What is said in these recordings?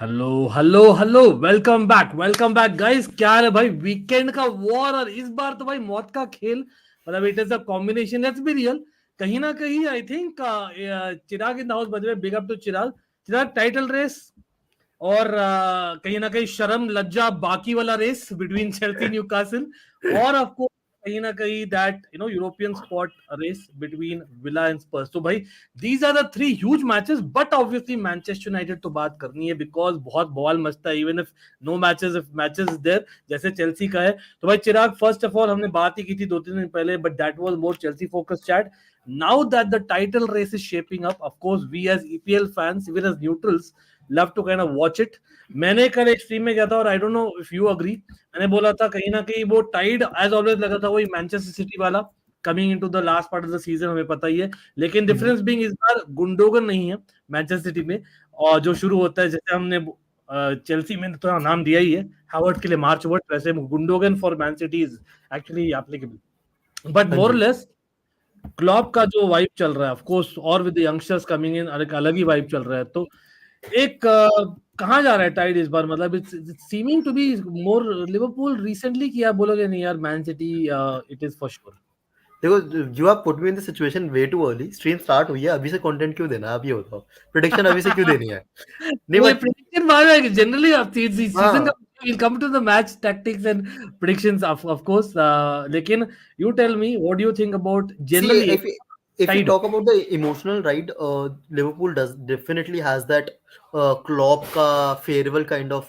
Hello welcome back guys. क्या हाल है भाई? वीकेंड का वॉर और इस बार तो भाई मौत का खेल। मतलब it is a combination, let's be real. कहीं ना कहीं I think Chirag in the house, by the way big up to Chirag. Chirag, title race और कहीं ना कहीं शर्म लज्जा बाकी वाला रेस बिटवीन चेल्सी न्यूकासल, और ऑफ कोर्स कहीं ना कहीं that European spot race between Villa and Spurs. तो भाई these are the three huge matches, but obviously Manchester United तो बात करनी है बिकॉज बहुत बॉल मचता है, even if no matches, if matches there जैसे चेल्सी का है। तो भाई चिराग, फर्स्ट ऑफ ऑल हमने बात ही की थी 2-3 दिन पहले, but that was more Chelsea focus chat. Now that the title race is shaping up, of course we as EPL fans, even as neutrals, love to kind of watch it. मैंने कल एक stream में गया था और आई don't know if you agree, मैंने बोला था कहीं ना कहीं वो टाइड एज ऑलवेज लगा था वही मैनचेस्टर सिटी वाला coming into the last part of the season, हमें पता ही है। लेकिन डिफरेंस बीइंग इस बार गुंडोगन नहीं है मैनचेस्टर सिटी में, और जो शुरू होता है जैसे हमने चेल्सी में तो नाम दिया ही है हावर्ड के लिए मार्च वर्ड, वैसे Gundogan for man city is actually applicable. But हाँ मोर जी। लेस क्लॉप का जो वाइब चल रहा है ऑफ कोर्स, और with the youngsters coming in एक अलग ही वाइब चल रहा है। तो एक कहाँ जा रहा है टाइड इस बार? मतलब it's seeming to be more Liverpool recently, किया बोलोगे नहीं यार Man City it is for sure? देखो, you have put me in the situation way too early. Stream start हुई है, अभी से कंटेंट क्यों देना है? आप ये बताओ, प्रेडिक्शन अभी से क्यों देनी है? नहीं वो बट प्रेडिक्शन बाद में जनरली सीजन का हाँ, we'll come to the match tactics and predictions of course, लेकिन you tell me what do you think about see, generally if you tide? talk about the emotional ride, Liverpool does definitely has that Klopp का farewell kind of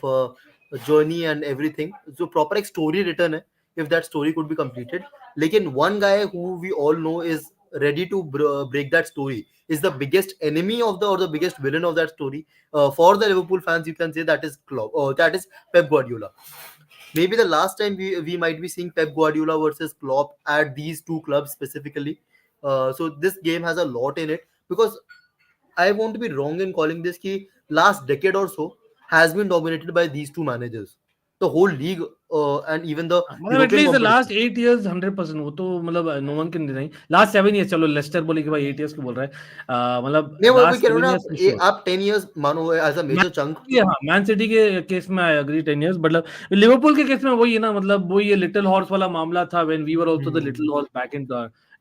journey and everything. So proper एक story written है, if that story could be completed. लेकिन one guy who we all know is ready to break that story, is the biggest enemy of the, or the biggest villain of that story. For the Liverpool fans, you can say that is Klopp, that is Pep Guardiola. Maybe the last time we might be seeing Pep Guardiola versus Klopp at these two clubs specifically. So this game has a lot in it, because I won't be wrong in calling this ki last decade or so has been dominated by these two managers. The whole league and even the मतलब European at least last competition. 8 years 100%, वो तो मतलब no one can deny. Last 7 years, चलो Leicester बोले कि भाई 8 years क्यों बोल रहा है, मतलब नहीं, वो लास्ट कह रहे हो सेवन ना ईयर्स आप, फॉर श्योर। आप 10 years मानो as a major chunk. Man City के केस में आई एग्री 10 years, मतलब लिवरपूल के केस में वही है ना, मतलब वही ये लिटिल हॉर्स वाला मामला था when we were also the little horse back in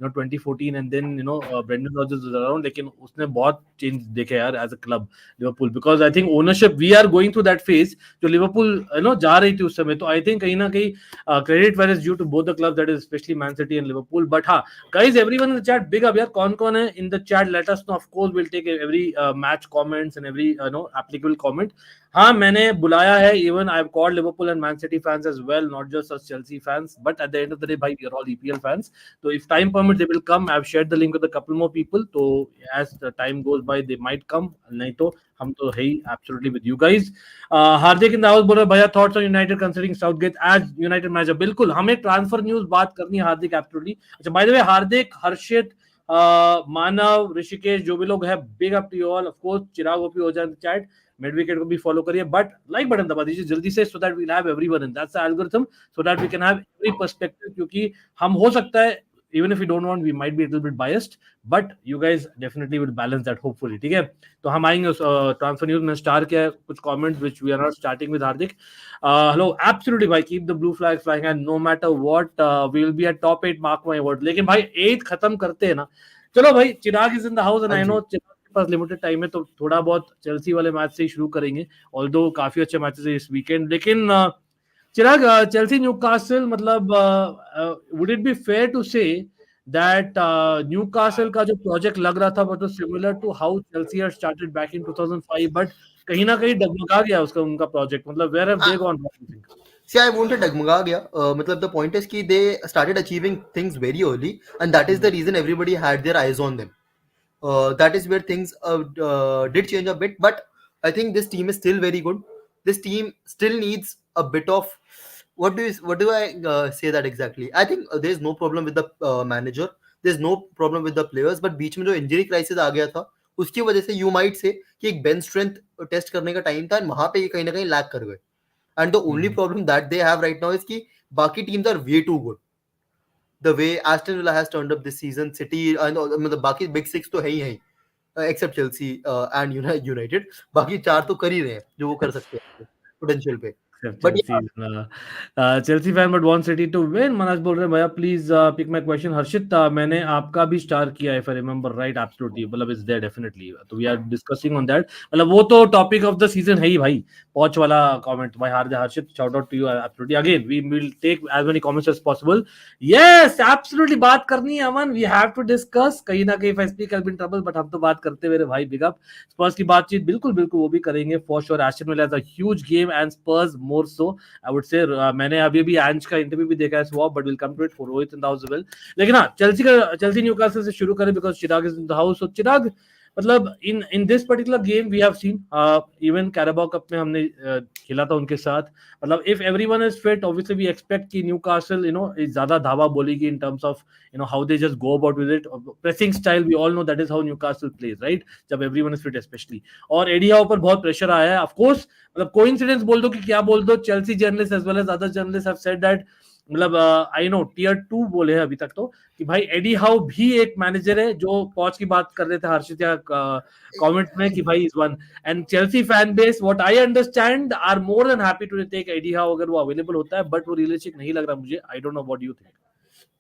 2014, and then Brendan Rodgers was around, लेकिन उसने बहुत चेंज देखे यार as a club Liverpool, because I think ownership we are going through that phase जो Liverpool जा रही थी उस समय। तो आई थिंक कहीं ना कहीं credit where is due to both the club, that is specially Man City and Liverpool. But हाँ guys, everyone in the chat, big up यार, कौन है in the chat, let us know, of course we'll take every match comments and every applicable comment. हाँ मैंने बुलाया है, even I've called Liverpool and Man City fans as well, not just us Chelsea fans, but at the end of the day भाई we are all EPL fans, so if time permits they will come. I've shared the link with a couple more people, so as the time goes by they might come, नहीं तो हम तो है ही absolutely with you guys. Hardik in the house बोल रहे भैया, thoughts on United considering Southgate as United manager. बिल्कुल हमें ट्रांसफर न्यूज बात करनी है हार्दिक, एब्सोल्युटली। अच्छा by the way Hardik, Harshit, Manav, Rishikesh, जो भी लोग हैं, big up to you all. Of course Chirag OP हो जाए चैट, मिड विकेट को भी फॉलो करिए, बट लाइक बटन दबा दीजिए जल्दी से, so that we have everyone in that's the algorithm, so that we can have every perspective, क्योंकि हम हो सकता है even if we don't want, we might be a little bit biased, but you guys definitely will balance that hopefully, ठीक है। तो हम आएंगे उस ट्रांसफर न्यूज में। स्टार किया है कुछ comments which we are not starting with Hardik. Hello absolutely भाई, keep the blue flag flying and no matter what we will be at top 8, mark my word. लेकिन भाई 8 खत्म करते हैं ना। चलो भाई, Chirag is in the house and हाँ आई नो जी. चिराग के पास लिमिटेड टाइम है, तो थोड़ा बहुत चेल्सी वाले मैच से ही शुरू करेंगे, ऑल्दो काफी अच्छे मैचेस है इस वीकेंड। लेकिन चिराग, चेल्सी न्यूकासल, मतलब would it be fair to say that Newcastle का जो प्रोजेक्ट लग रहा था वो तो similar to how Chelsea had started back in 2005, but कहीं ना कहीं डगमगा गया उसका उनका प्रोजेक्ट, मतलब where have they gone wrong, you think? See, I won't say डगमगा गया. मतलब the point is कि they started achieving things very early, and that is the reason everybody had their eyes on them. That is where things did change a bit, but I think this team is still very good. This team still needs a bit of, what do I say that exactly? I think there is no problem with the manager. There's no problem with the players, but बीच में जो injury crisis आ गया था, उसकी वजह से you might say कि एक bench strength test करने का टाइम था, वहां पे ये कहीं ना कहीं लैग कर गए. And the only problem that they have right now is कि बाकी teams are way too good. The way Aston Villa has turned up this season, City and मतलब बाकी big six तो है ही है. एक्सेप्ट चेल्सी एंड यूनाइटेड, बाकी 4 तो कर ही रहे हैं जो वो कर सकते हैं पोटेंशियल पे। Except but Chelsea. Chelsea fan but want City to win. Manoj बोल रहे हैं भैया please pick my question. Harshit मैंने आपका भी स्टार किया if I remember right. Absolutely मतलब इज देयर डेफिनेटली. तो we are discussing on that. मतलब वो तो टॉपिक ऑफ द सीजन है ही भाई. पॉच वाला कमेंट भाई Harshit shout out to you. Absolutely again we will take as many comments as possible. Yes absolutely बात करनी है Aman. We have to discuss. कहीं ना कहीं if I speak I will be in trouble but हम तो बात करते मेरे भाई. बिग अप स्पर्स की बातचीत बिल्कुल बिल्कुल वो भी करेंगे for sure. Aston villa is a huge game and Spurs more so. I would से मैंने अभी भी एंज का इंटरव्यू भी देखा है swap but will come to it for Rohit in the house well. लेकिन हाँ चेल्सी न्यूकासल से शुरू करें because Chirag is in the house. So Chirag मतलब in this particular game we have seen even Carabao Cup में हमने खेला था उनके साथ. मतलब if everyone is fit obviously we expect कि न्यूकासल ज्यादा धावा बोलेगी in terms of how they just go about with it. Pressing style we all know that is how Newcastle plays right जब एवरीवन इज फिट स्पेशली. और Eddie Howe पर बहुत pressure आया है ऑफ कोर्स. मतलब कोइंसिडेंस बोल दो कि क्या बोल दो. Chelsea journalist as well as other journalist have said that मतलब आई नो टियर 2 बोले हैं अभी तक तो कि भाई एडी हाउ भी एक मैनेजर है. जो पॉच की बात कर रहे थे हर्षित या कमेंट में कि भाई is one. And Chelsea fan base what I understand are more than happy to take Eddie Howe अगर वो अवेलेबल होता है. बट वो रियलिस्टिक नहीं लग रहा मुझे. आई don't know what you think.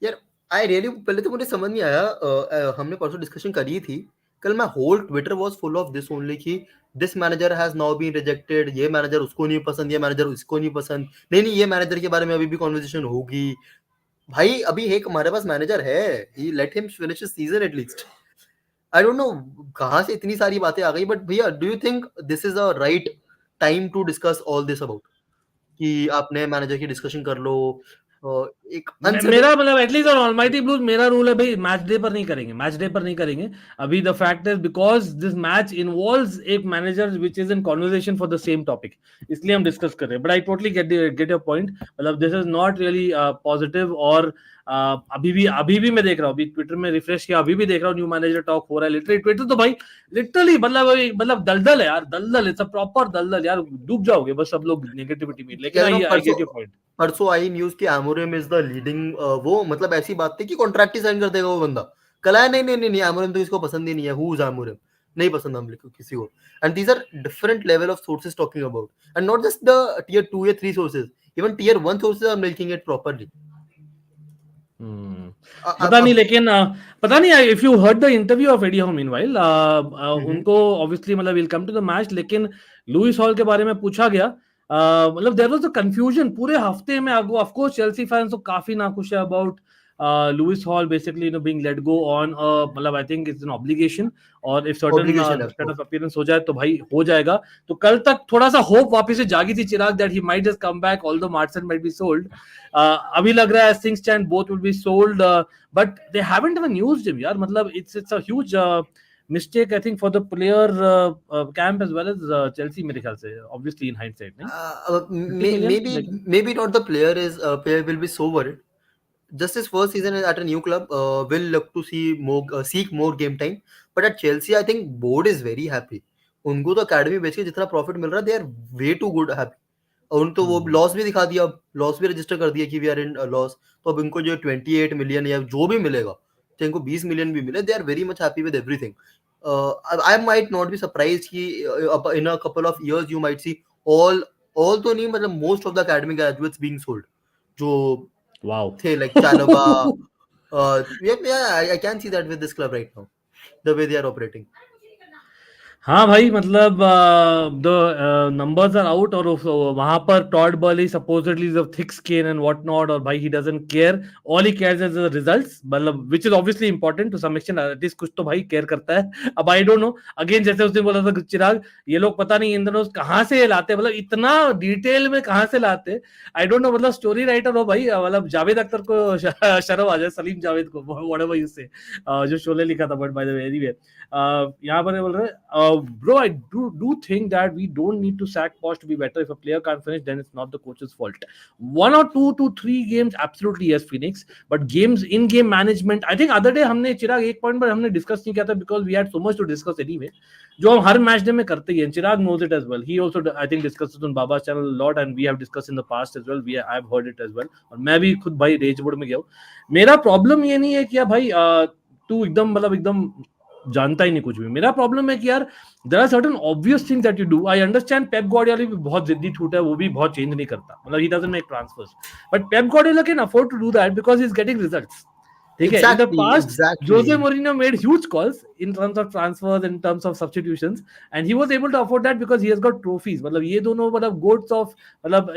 यार आई रियली पहले तो मुझे समझ नहीं आया, हमने परसों डिस्कशन करी थी. कल मैं whole Twitter was full of this only कि this manager has now been rejected, ये मैनेजर उसको नहीं पसंद, ये मैनेजर उसको नहीं पसंद, नहीं नहीं ये मैनेजर के बारे में अभी भी कॉन्वर्सेशन होगी. भाई अभी एक हमारे पास मैनेजर है, he let him finish his season at least. I don't know कहाँ से इतनी सारी बातें आ गई. बट भैया do you think this is a right time to discuss all this about कि आप नए मैनेजर की डिस्कशन कर लो? एक मेरा अनसर्टेन. मतलब एटलीस्ट ऑन ऑलमाइटी ब्लूज मेरा रूल है भाई मैच डे पर नहीं करेंगे. मैच डे पर नहीं करेंगे. अभी the fact is because this match involves एक manager which is in conversation for the same topic. इसलिए हम डिस्कस कर रहे हैं. But I totally get your point. मतलब this is not really positive. और अभी भी मैं देख रहा हूँ. अभी ट्विटर में रिफ्रेश किया अभी भी देख रहा हूँ न्यू मैनेजर टॉक हो रहा है. लिटरली ट्विटर तो भाई लिटरली मतलब दलदल है यार. दलदल इट्स अ प्रॉपर दलदल यार. डूब जाओगे बस सब लोग नेगेटिविटी में. लेकिन आई परसों गेट योर पॉइंट. परसों आई न्यूज कि एमोरिम इज द लीडिंग, वो मतलब ऐसी बात थी कि कॉन्ट्रैक्ट ही साइन कर देगा वो बंदा. कल आया नहीं नहीं नहीं नहीं एमोरिम तो इसको पसंद ही नहीं है. Who is Amorim? नहीं पसंद हम लोग किसी को. And these are different level of sources talking about, and not just the tier 2 या 3 sources, even tier 1 sources are making it properly. पता नहीं लेकिन पता नहीं if you heard the interview of Eddie Howe meanwhile उनको obviously मतलब will come to the match. लेकिन Lewis Hall के बारे में पूछा गया. मतलब देयर वाज अ कंफ्यूजन पूरे हफ्ते में. ऑफ कोर्स चेल्सी फैंस तो काफी नाखुश है about Lewis Hall basically being let go on मतलब I think it's an obligation. और इफ सर्टेन ऑब्लिगेशन है सेट उसको. ऑफ अपीयरेंस हो जाए तो भाई हो जाएगा. तो कल तक थोड़ा सा होप वापस से जागी थी Chirag that he might just come back although Martin might be sold. अभी लग रहा है things stand both will be sold. But they haven't even used him यार. मतलब it's a huge mistake I think for the player camp as well as Chelsea मेरे ख्याल से obviously in hindsight नहीं 50 million Maybe लेकिन maybe not the player is player will be so worried. Just his first season at a new club, will look to see more, seek more game time. But at Chelsea, I think board is very happy. उनको तो academy बेच के जितना profit मिल रहा है, they are way too good happy. और उन तो वो लॉस भी दिखा दिया, अब लॉस भी रजिस्टर कर दिया कि वी आर इन लॉस. तो अब इनको जो 28 मिलियन या जो भी मिलेगा, तो इनको 20 मिलियन भी मिले, they are very much happy with everything. I might not be surprise कि in a couple of years you might see all तो नहीं मतलब most of the academy graduates being sold जो wow थे, like Chalobah. I can see that with this club right now, the way they are operating. हाँ भाई मतलब the numbers are out. और वहां पर Todd Boehly supposedly is of thick skin and what not. और भाई he doesn't care. All he cares is the results. मतलब which is obviously important to some extent. At least कुछ तो भाई care करता है. अब आई डोंट नो अगेन जैसे उसने बोला था चिराग ये लोग पता नहीं इन दिनों कहाँ से ये लाते. मतलब इतना डिटेल में कहाँ से लाते. I don't know. मतलब स्टोरी राइटर हो भाई. मतलब जावेद अख्तर को शर्म आ जाए. सलीम जावेद को व्हाटएवर यू से जो शोले लिखा था. But by the way anyway यहाँ पर बोल रहे bro I do think that we don't need to sack Poch to be better. If a player can't finish then it's not the coach's fault. 1 or 2 to 3 games absolutely yes Phoenix. But games in game management I think other day हमने चिराग एक point पर हमने discuss नहीं किया था because we had so much to discuss anyway जो हम हर match day में करते ही हैं. चिराग knows it as well. He also I think discusses on Baba's channel a lot and we have discussed in the past as well. I have heard it as well. और मैं भी खुद भाई raise board में गया हूँ. मेरा problem ये नहीं है कि भाई तू एकदम मतलब एकदम जानता ही नहीं कुछ भी। मेरा प्रॉब्लम है कि यार there are certain obvious things that you do. I understand Pep Guardiola भी बहुत जिद्दी छूट है, वो भी बहुत चेंज नहीं करता, मतलब he doesn't make transfers, but Pep Guardiola can afford to do that because he is getting results. ठीक है, in the Exactly, past Jose exactly. Mourinho made huge calls in terms of transfers, in terms of substitutions, and he was able to afford that because he has got trophies. मतलब ये दोनों मतलब goats of मतलब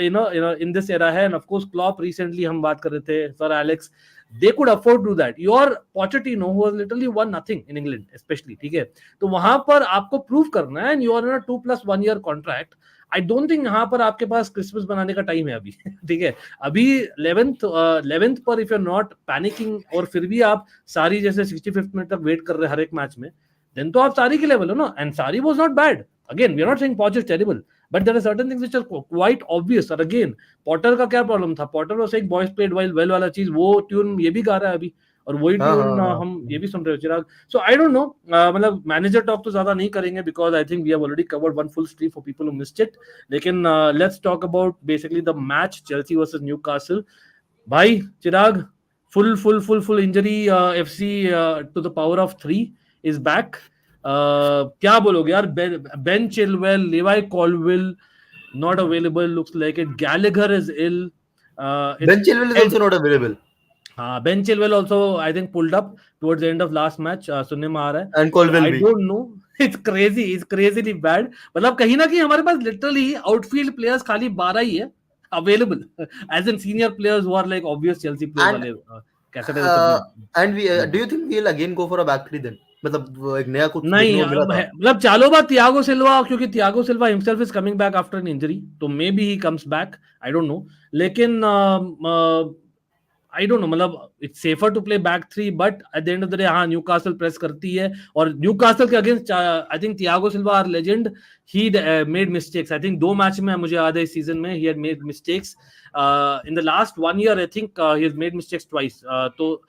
in this era है, and of course Klopp recently हम बात कर रहे थे, Sir Alex, they could afford to do that. Your Pochettino who has literally won nothing in England especially, ठीक है, तो वहां पर आपको प्रूव करना है, and you are in a 2+1 year contract. I don't think यहाँ पर आपके पास क्रिसमस बनाने का टाइम है अभी। ठीक है, अभी 11th पर if you are not panicking और फिर भी आप सारी जैसे 65th मिनट तक वेट कर रहे हैं हर एक मैच में, देन तो आप सारी के लेवल हो ना, and Sarri was not bad. Again we are not saying Poch is terrible, but there are certain things which are quite obvious. और अगेन पॉटर का क्या प्रॉब्लम था, पॉटर वाज एक बॉयज प्लेड वेल वाला चीज, वो ट्यून ये भी गा रहा है अभी, और वही हाँ ट्यून हाँ हाँ। हम ये भी सुन रहे हो Chirag. So I don't know, मतलब मैनेजर टॉक तो ज्यादा नहीं करेंगे because I think we have already covered one full stream for people who missed it. लेकिन let's talk about basically the match Chelsea versus Newcastle. भाई Chirag, full injury, FC to the power of 3 is back. क्या बोलोगे यार, Ben Chilwell, Levi Colwill not available, looks like it. Gallagher is ill. Ben It's Chilwell is Ed. also not available. हाँ, Ben Chilwell also I think pulled up towards the end of last match, सुनने में आ रहा है, And so Colwell I भी. don't know. It's crazily bad. मतलब कहीं ना कहीं हमारे पास literally outfield players खाली 12 ही है available, as in senior players who are like obvious Chelsea players And वाले, कैसे तो सब भी and we do you think we'll again go for a back three then? मतलब वो एक नया कुछ देखने नहीं। को मिला अब था. मतलब चालोबा थियागो सिल्वा, क्योंकि Thiago Silva himself is coming back after an injury, तो maybe he comes back, I don't know. लेकिन आई डोंट नो, मतलब it's safer to play back three, but at the end of the day हाँ Newcastle press करती है, और Newcastle के against I think Thiago Silva are legend, he made mistakes. I think 2 match में मुझे याद है इस सीजन में he had made mistakes, in the last 1 year I think he has made mistakes twice. तो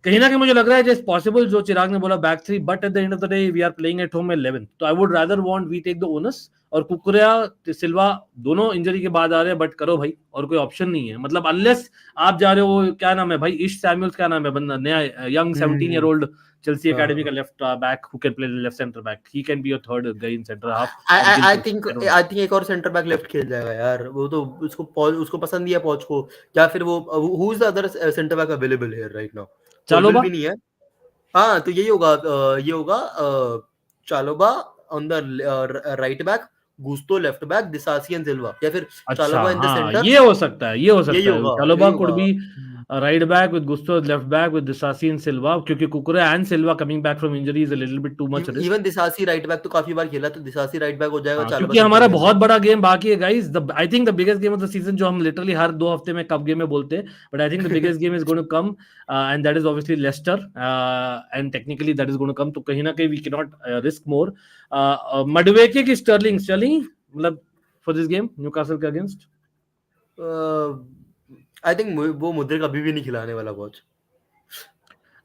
कहीं ना कहीं मुझे लग रहा है जस्ट पॉसिबल जो चिराग ने बोला back three, but at the end of the day we are playing at home 11, तो I would rather want we take the onus. और कुकुरिया सिल्वा दोनों इंजरी के बाद आ रहे हैं, बट करो भाई, और कोई ऑप्शन नहीं है, मतलब अनलेस आप जा रहे हो, क्या नाम है भाई, ईश सैमुअल्स, क्या नाम है बंदा नया यंग 17-year-old चेल्सी एकेडमी का left back who can play left centre back, he can be your third guy in centre half, और I Gilchrist, think I don't no. I think एक और सेंटर बैक लेफ्ट खेल जाएगा यार, वो तो उसको पसंद ही है पॉच को, या फिर वो who is the other centre back available here right now? Colwill Chalobah, भी नहीं है. हाँ तो यही होगा, ये होगा Chalobah on the right back, Gusto left back, Disasi and Silva, या फिर अच्छा चालोबा इन द हाँ, सेंटर. ये हो सकता है, ये हो यही सकता है, होगा, यही चालोबा कुड होगा. Be right back with Gusto, left back with Disasi and Silva, क्योंकि Cucurella and Silva coming back from injury is a little bit too much risk. Even Disasi right back तो काफी बार खेला, तो दिसासी right back हो जाएगा, हाँ, चालोबा क्योंकि centre हमारा खेल बहुत लेगा. बड़ा गेम बाकी है guys, the I think the biggest game of the season, जो हम लिटरली हर 2 हफ्ते में कप गेम में बोलते हैं, but I think the biggest game is going to come, and that is obviously Leicester, and technically that is going to come, तो कहीं ना कहीं we can not risk more. Madueke की स्टर्लिंग मतलब for this game Newcastle के against. I think वो Mudryk अभी भी नहीं खिलाने वाला कोच.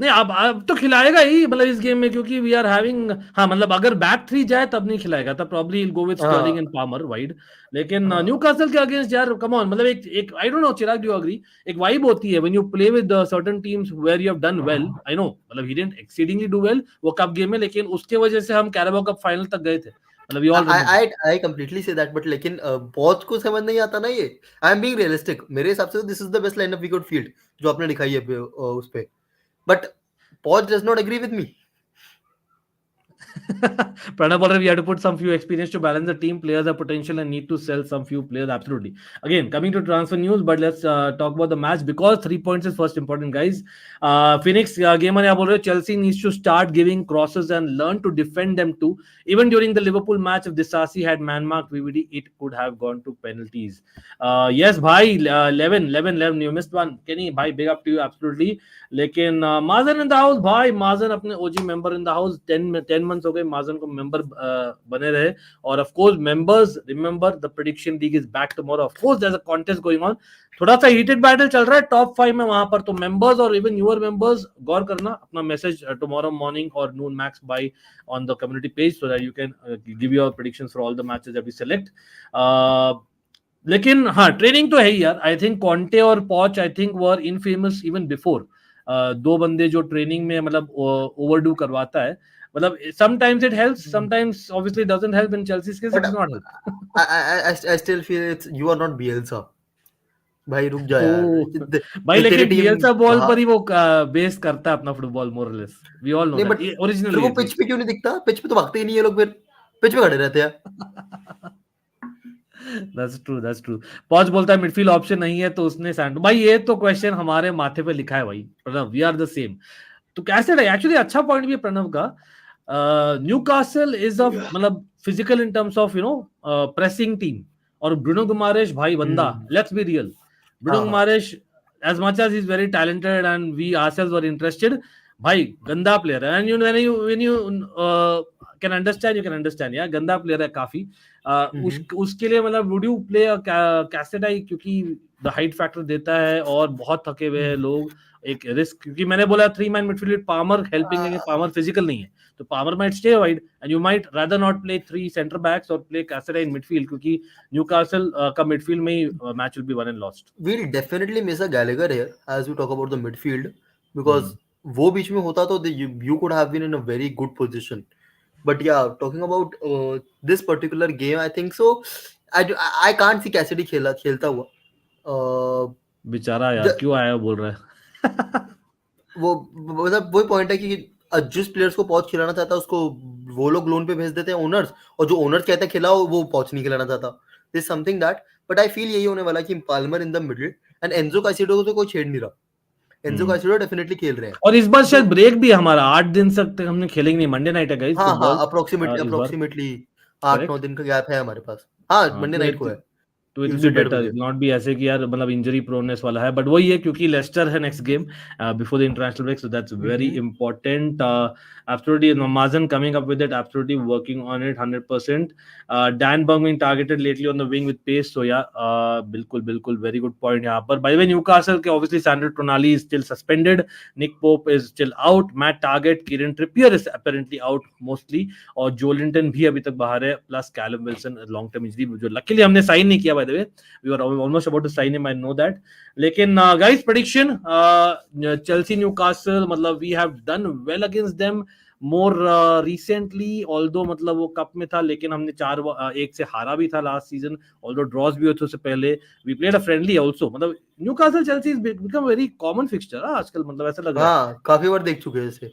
नहीं, अब तो खिलाएगा ही, मतलब इस गेम में, क्योंकि वी आर हैविंग, हाँ मतलब अगर बैक थ्री जाए तब नहीं खिलाएगा, तब प्रॉब्ली गो विद स्टर्लिंग हाँ एंड पामर वाइड। लेकिन हाँ. न्यूकासल के अगेंस्ट यार कम ऑन, मतलब एक I don't know Chirag, do you agree, एक वाइब होती है when you play with certain teams where you have done well. I know मतलब he didn't exceedingly do well वो कप गेम में, लेकिन उसके वजह से हम कैराबाओ कप फाइनल तक गए थे, मतलब you all remember. I completely say that, but लेकिन पॉच को समझ नहीं आता ना ये. आई एम बीइंग रियलिस्टिक, मेरे हिसाब से this is the best lineup we could field जो आपने दिखाई है उस पे, but Poch does not agree with me. Pranav already, we have to put some few experience to balance the team. Players have potential and need to sell some few players. Absolutely. Again, coming to transfer news, but let's talk about the match because 3 points is first important, guys. Phoenix game on Chelsea needs to start giving crosses and learn to defend them too. Even during the Liverpool match, if Disasi had man marked VVD, it could have gone to penalties. Yes, bhai, 11. You missed one. Kenny, bhai, big up to you. Absolutely. लेकिन माजन इन the house, भाई माजन अपने OG member in the house, 10 months हो गए माजन को member बने रहे। और of course members remember the prediction league is back tomorrow, of course there is a contest going on, थोड़ा सा हीटेड बैटल चल रहा है टॉप 5 में वहां पर, तो मेंबर्स और इवन यूअर मेंबर्स गौर करना, अपना मैसेज टुमारो मॉर्निंग और noon max by on the community page so that you can give your predictions for all the matches that we select. लेकिन हाँ ट्रेनिंग तो है ही यार, आई थिंक कॉन्टे और पॉच I think were infamous even before दो बंदे जो ट्रेनिंग में मतलब ओवरडू करवाता है, मतलब sometimes it helps, sometimes obviously doesn't help. In Chelsea's case it But did not help. I still feel it's you are not Bielsa. भाई रुक जा यार, ओ भाई, तेरी लेकिन टीम बियल्सा बॉल बाहर पर ही वो बेस करता है अपना फुटबॉल, मोर और लेस, वी ऑल नो नहीं, दैट, बट तेरे ओरिजिनली को पिच पे एटलीस्ट। क्यों नहीं दिखता? पिच पे तो भागते ही नहीं है लोग, फिर पिच पे खड़े रहते हैं। That's true, that's true. पॉच बोलता है मिडफील्ड ऑप्शन नहीं है तो उसने सैंडो, भाई ये तो क्वेश्चन हमारे माथे पे लिखा है भाई Pranav, we are the same. तो कैसे रहे एक्चुअली, अच्छा पॉइंट भी है प्रणव का। न्यूकासल इज अ मतलब physical in terms of pressing team, और ब्रूनो गुमारेश भाई बंदा, लेट्स बी रियल, ब्रूनो हाँ हाँ। गुमारेश as much as he's very talented and we ourselves were interested, भाई गंदा प्लेयर है, and when you can understand, you can understand, यार गंदा प्लेयर है काफी। उसके लिए मतलब वुड यू प्ले कैसेडाई, क्योंकि द हाइट फैक्टर देता है और बहुत थके हुए हैं लोग, एक रिस्क, क्योंकि मैंने बोला 3 मैन मिडफील्ड, पामर हेल्पिंग, लेकिन पामर फिजिकल नहीं है, तो Palmer might stay wide and you might rather not play 3 centre backs और प्ले कैसेडाई इन मिडफील्ड, क्योंकि न्यूकासल का मिडफील्ड में ही match will be won and lost. We'll definitely miss a Gallagher here as we talk about the midfield, because वो बीच में होता तो you could have been in a very good position. But yeah, talking about this particular game, I think so. I can't see Cassidy खेलता हुआ। Uh, बेचारा यार, the, क्यों आया बोल रहा है। वो मतलब वही पॉइंट है कि जिस प्लेयर्स को पॉच खिलाना चाहता है उसको वो लोग लोन पे भेज देते हैं ओनर्स, और जो ओनर्स कहते हैं खिलाओ वो पॉच नहीं खिलाना चाहता। This something that, but I feel यही होने वाला कि Palmer in the middle and Enzo Caicedo को तो कोई छेड़ नहीं रहा। एंजो काइसेडो डेफिनेटली खेल रहे हैं। और इस बार शायद तो ब्रेक भी है हमारा, 8 दिन तक हमने खेलेंगे नहीं, मंडे नाइट है गाइस हाँ हाँ, फुटबॉल अप्रोक्सीमेटली इस बार, अप्रोक्सीमेटली 8-9 करेक्ट। दिन का गैप है हमारे पास। हाँ, हाँ मंडे नाइट को है, तो इट बी ट्यूसडे 1:30 बेटर, बजे। इट नॉट बी ऐसे कि यार मतलब इंजरी प्रोनेस वाला है, बट वही है क्योंकि लेस्टर है next game before the international break, so that's very hmm. Important. Absolutely Mazen coming up with it, absolutely working on it 100%. Dan Burn being targeted lately on the wing with pace, so yeah, बिल्कुल बिल्कुल very good point यहाँ पर। By the way, Newcastle के obviously Sandro Tonali is still suspended, Nick Pope is still out, Matt Targett, Kieran Trippier is apparently out mostly, और जोलिंटन भी अभी तक बाहर है, plus Callum Wilson long term injury जो लकीली हमने साइन नहीं किया, by the way we were almost about to sign him, I know that. लेकिन गाइस प्रेडिक्शन, चेल्सी न्यूकासल, मतलब we have done well against them more recently, although मतलब वो cup में था, लेकिन हमने 4-1 से हारा भी था लास्ट सीजन, ऑल्दो ड्रॉज भी हुए थे उससे पहले, we played a friendly also, मतलब Newcastle Chelsea is become very common fixture आजकल, मतलब ऐसा लग रहा है। हाँ, काफी बार देख चुके हैं इसे।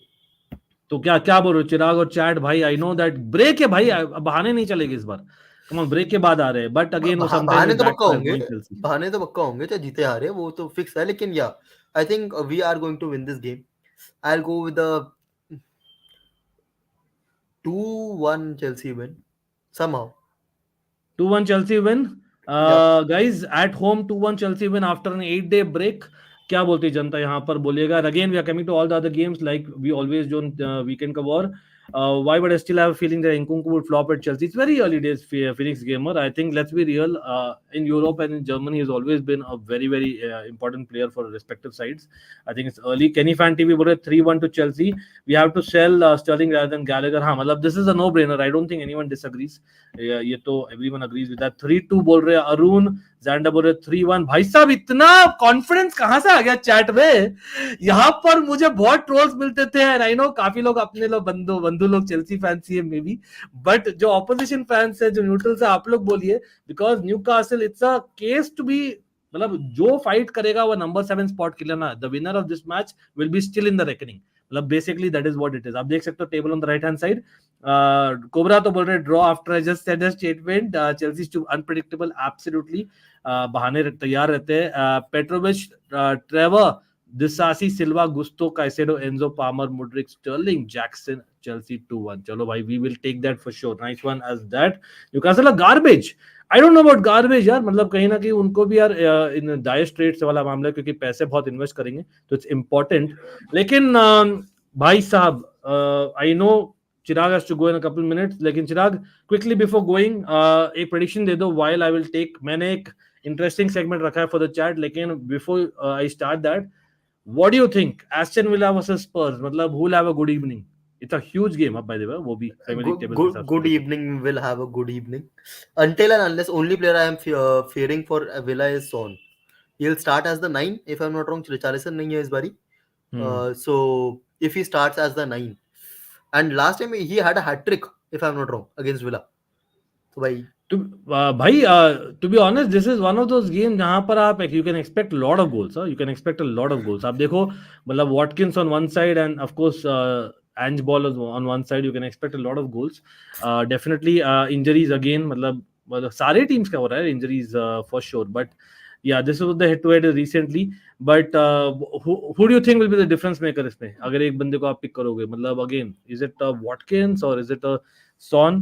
तो क्या क्या बोल रहे हो चिराग और चैट भाई, आई नो दैट ब्रेक है भाई, अब बहाने नहीं चलेंगे इस बार, कम ऑन, ब्रेक के बाद आ रहे हैं, बट अगेन वो समटाइम्स बहाने विल तो पक्का बैकफायर होंगे, गोइंग चेल्सी। बहाने तो पक्का होंगे, चाहे जीते हारे वो तो फिक्स है, लेकिन या I think we are going to win this game. I will go with a 2-1 Chelsea win somehow. 2-1 Chelsea win. Yep. Guys, at home 2-1 Chelsea win after an 8-day break. क्या बोलती है जनता यहाँ पर, बोलिएगा। Again, we are coming to all the other games like we always do on weekend का war. Why would I still have a feeling that Nkunku would flop at Chelsea? It's very early days, Phoenix Gamer. I think let's be real. In Europe and in Germany, he's always been a very, very important player for respective sides. I think it's early. Kenny Fan TV बोल रहे 3-1 to Chelsea. We have to sell Sterling rather than Gallagher. हाँ मतलब this is a no-brainer. I don't think anyone disagrees. ये तो everyone agrees with that. 3-2 बोल रहे हैं अरुण, जैंडा बोल रहे 3-1। भाई साहब इतना कॉन्फिडेंस कहां से आ गया चैट में, यहाँ पर मुझे बहुत ट्रोल्स मिलते थे, एंड आई नो काफी लोग अपने लोग बंधु लोग चेल्सी फैंस ही है मे बी, बट जो ऑपोजिशन फैंस है, जो न्यूट्रल्स है, आप लोग बोलिए, because Newcastle it's a case to be, मतलब जो फाइट करेगा वो नंबर 7 स्पॉट के लिए ना, the winner of this match will be still in the reckoning, मतलब basically that is what it is. आप देख सकते हो table on the right hand side, cobra तो बोल रहे draw after I just said a statement, Chelsea is too unpredictable, absolutely बहाने तैयार रहते हैं। Petrovic, Trevoh, Disasi, Silva, Gusto, Caicedo, Enzo, Palmer, Mudryk, Sterling, Jackson, Chelsea 2-1। चलो भाई, we will take that for sure, nice one as that. Newcastle garbage, I don't know about garbage यार, मतलब कहीं ना कहीं उनको भी यार इन डायर स्ट्रेट्स वाला मामला है, क्योंकि पैसे बहुत इन्वेस्ट करेंगे तो इट्स इंपॉर्टेंट, लेकिन भाई साहब I know Chirag has to go in a couple minutes, लेकिन चिराग क्विकली बिफोर गोइंग एक प्रेडिक्शन दे दो, व्हाइल आई विल टेक, मैंने एक इंटरेस्टिंग सेगमेंट रखा है फॉर द चैट, लेकिन before I start that, what do you think Aston Villa versus Spurs, मतलब who will have a good evening, it's a huge game, अब by the way वो भी premiere league table के हिसाब से Good देखें। evening. Will have a good evening. Until and unless only player I am fearing for Villa is Son. He'll start as the 9 if I'm not wrong. Richarlison नहीं है इस बारी, So if he starts as the 9, and last time he had a hat trick, if I'm not wrong, against Villa. So by भाई to be honest this is one of those game जहां पर आप you can expect lot of goals you can expect a lot of goals आप देखो मतलब Watkins on one side and of course Ange ball on one side you can expect a lot of goals definitely injuries again मतलब सारे teams का हो रहा है injuries for sure but yeah this was the head to head recently but who do you think will be the difference maker इसमें अगर एक बंदे को आप पिक करोगे मतलब again is it Watkins or is it a Son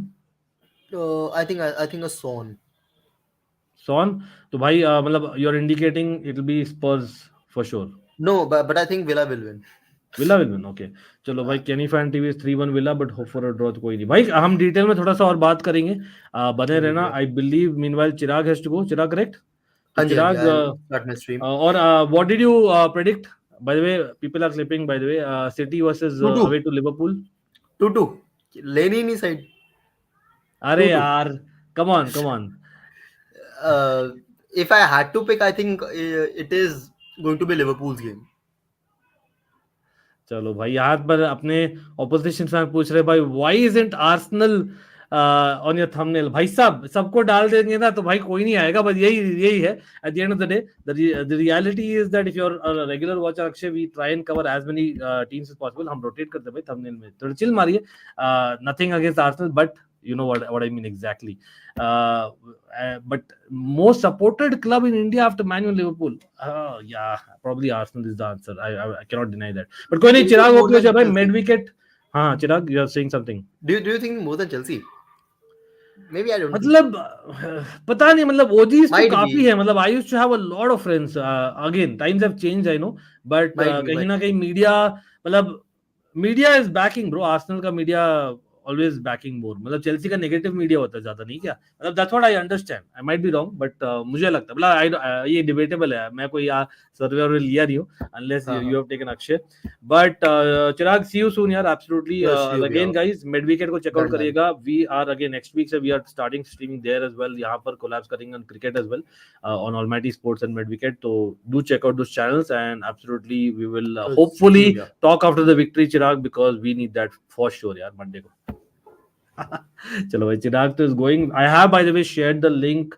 I think a Son. Son तो भाई मतलब you're indicating it will be Spurs for sure No, but I think Villa will win. Villa will win okay चलो भाई Kenny fan TV 3-1 Villa but hope for a draw तो कोई नहीं भाई हम डिटेल में थोड़ा सा और बात करेंगे बने ठीक रहना है। I believe meanwhile Chirag has to go Chirag correct तो हाँ जी, हाँ जी, Chirag I'll start my stream. और what did you predict by the way people are clipping by the way City versus 2-2. Away to Liverpool 2-2. लेनी नहीं साइड. अरे 2-2. यार come on Uh, if I had to pick, I think it is going to be Liverpool's game. चलो भाई यहाँ पर अपने opposition fan पूछ रहे भाई why isn't Arsenal on your thumbnail भाई साहब सबको डाल देंगे ना तो भाई कोई नहीं आएगा बस यही है at the end of the day the reality is that if you are regular watcher Akshay we try and cover as many teams as possible हम रोटेट करते हैं भाई थंबनेल में थोड़ा चिल मारिए nothing against Arsenal but you know what I mean exactly but most supported club in India after Man U and Liverpool yeah probably Arsenal is the answer I cannot deny that but कोई नहीं चिराग More okay हो than जाए भाई Chelsea. Mid wicket हाँ चिराग you are saying something Do you think more than Chelsea? Maybe I don't think. मतलब पता नहीं मतलब ओजीज तो Might काफी be. है मतलब I used to have a lot of friends again times have changed I know but Might be. कहीं Might ना be. कहीं मीडिया मतलब media is backing bro Arsenal का मीडिया ऑलवेज बैकिंग मोर मतलब Chelsea का negative media होता है ज्यादा नहीं क्या मतलब that's what I understand I might be wrong but मुझे लगता है मतलब ये डिबेटेबल है मैं कोई सर्वे और लिया नहीं हूं अनलेस हाँ, यू हाँ. Have taken Akshay but Chirag see you soon यार absolutely Yes, see you. Again Yeah. Guys mid wicket को चेकआउट Done, done. करिएगा we are again next week से we are starting streaming there as well यहां पर collabs करेंगे on cricket as well on Almighty Sports and Mid Wicket. So do check out those channels and absolutely we will See hopefully you. Yeah. talk after the victory, Chirag, because we need that for sure, यार Monday को. चलो भाई चिराग तो is going. I have by the way shared the link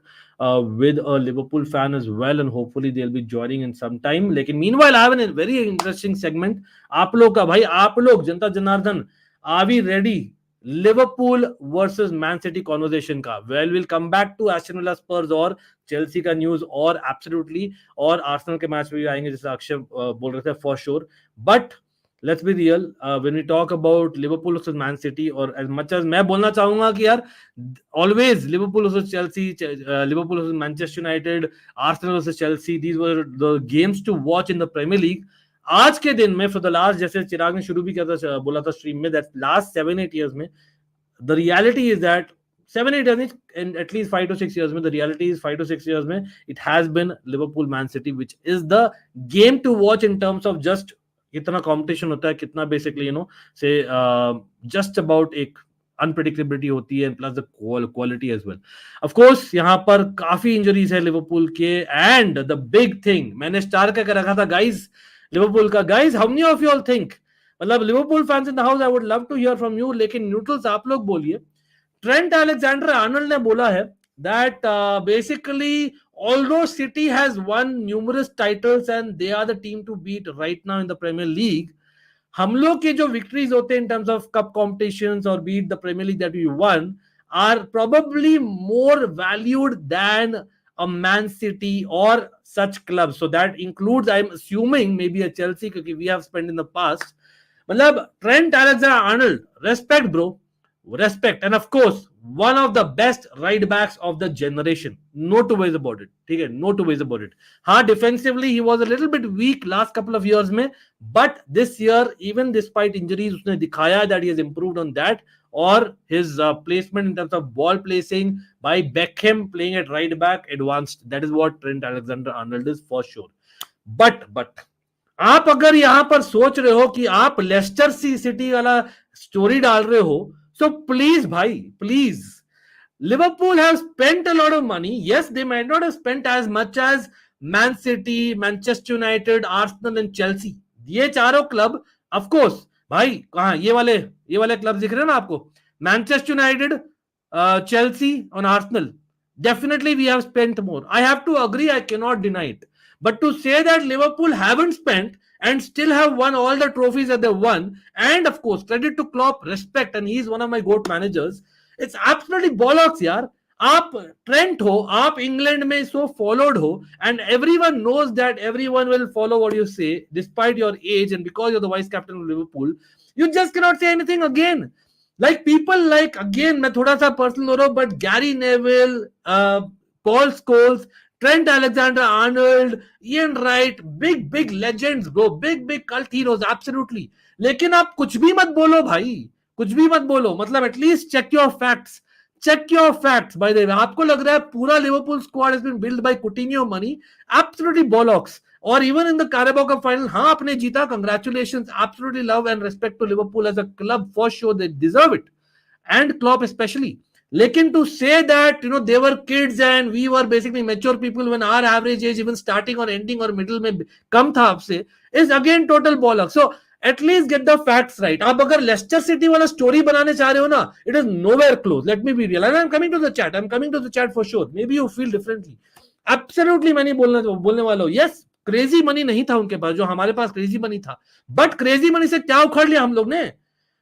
with a Liverpool fan as well and hopefully they'll be joining in some time. लेकिन meanwhile I have a very interesting segment. आप लोग का भाई आप लोग जनता Janardan are we ready? Liverpool versus Man City conversation का well we'll come back to Aston Villa Spurs और Chelsea का न्यूज और absolutely और आर्सेनल के मैच में भी आएंगे जैसे अक्षय बोल रहे थे for sure but let's be real when we talk about Liverpool versus Man City or as much as मैं बोलना चाहूंगा कि यार always Liverpool versus Chelsea Liverpool versus Manchester United Arsenal versus Chelsea these were the games to watch in the Premier League आज के दिन में for the last जैसे चिराग ने शुरू भी किया था बोला था स्ट्रीम में दैट लास्ट 7-8 years में the reality is that 7-8 years in at least 5 to 6 years में the reality is 5 to 6 years में it has been Liverpool Man City which is the game to watch in terms of just कितना competition होता है कितना basically you know say just about एक unpredictability होती है plus the quality as well of course यहाँ पर काफी इंजरीज है लिवरपूल के एंड द बिग थिंग मैंने स्टार का रखा था गाइस लिवरपूल का guys how many of you all think मतलब Liverpool fans in the house I would love to hear from you लेकिन न्यूट्रल्स आप लोग बोलिए ट्रेंट अलेक्जेंडर आर्नल्ड ने बोला है that basically although City has won numerous titles and they are the team to beat right now in the Premier League हम लोग के जो victories होते हैं in terms of cup competitions or beat the Premier League that we won are probably more valued than a Man City or such clubs so that includes I'm assuming maybe a Chelsea क्योंकि we have spent in the past मतलब Trent Alexander-Arnold respect bro respect and of course one of the best right backs of the generation no two ways about it ठीक है no two ways about it हाँ defensively he was a little bit weak last couple of years में but this year even despite injuries उसने दिखाया that he has improved on that or his placement in terms of ball placing by Beckham playing at right back advanced that is what Trent Alexander-Arnold is for sure but आप अगर यहां पर सोच रहे हो कि आप लेस्टर सिटी वाला स्टोरी डाल रहे हो so please bhai please Liverpool have spent a lot of money yes they might not have spent as much as Man City Manchester United Arsenal and Chelsea ये चारों क्लब ऑफ कोर्स भाई, कहां ये वाले club दिख रहे हैं ना आपको, मैनचेस्टर यूनाइटेड, चेल्सी और Arsenal. Definitely we have spent more. I have to agree, I cannot deny it. But to say that Liverpool haven't spent and still have won all the trophies that they won, and of course, credit to Klopp, respect, and he's one of my GOAT managers, it's absolutely bollocks, यार. आप Trent हो, आप England में so followed हो, and everyone knows that everyone will follow what you say despite your age and because you are the vice captain of Liverpool, you just can not say anything again. Like people like, again, मैं थोड़ा सा personal हो रहा हूं, but Gary Neville, Paul Scholes, Trent Alexander-Arnold, Ian Wright, big legends bro, big cult heroes, absolutely. लेकिन आप कुछ भी मत बोलो भाई, कुछ भी मत बोलो, मतलब at least check your facts. Check your facts. By the way, आपको लग रहा है पूरा Liverpool squad has been built by Coutinho money? Absolutely bollocks. Or even in the Carabao Cup final, हाँ आपने जीता, congratulations, absolutely love and respect to Liverpool as a club, for sure they deserve it, and Klopp especially. लेकिन to say that they were kids and we were basically mature people when our average age even starting or ending or middle में कम था आपसे, is again total bollocks. So at least get the facts right. आप अगर Leicester City वाला story बनाने चाह रहे हो ना, it is nowhere close. Let me be real, and I'm coming to the chat for sure. Maybe you feel differently. Absolutely मैं नहीं बोलने वाला हूँ. Yes, क्रेजी मनी नहीं था उनके पास जो हमारे पास क्रेजी मनी था, बट क्रेजी मनी से क्या उखाड़ लिया हम लोग ने?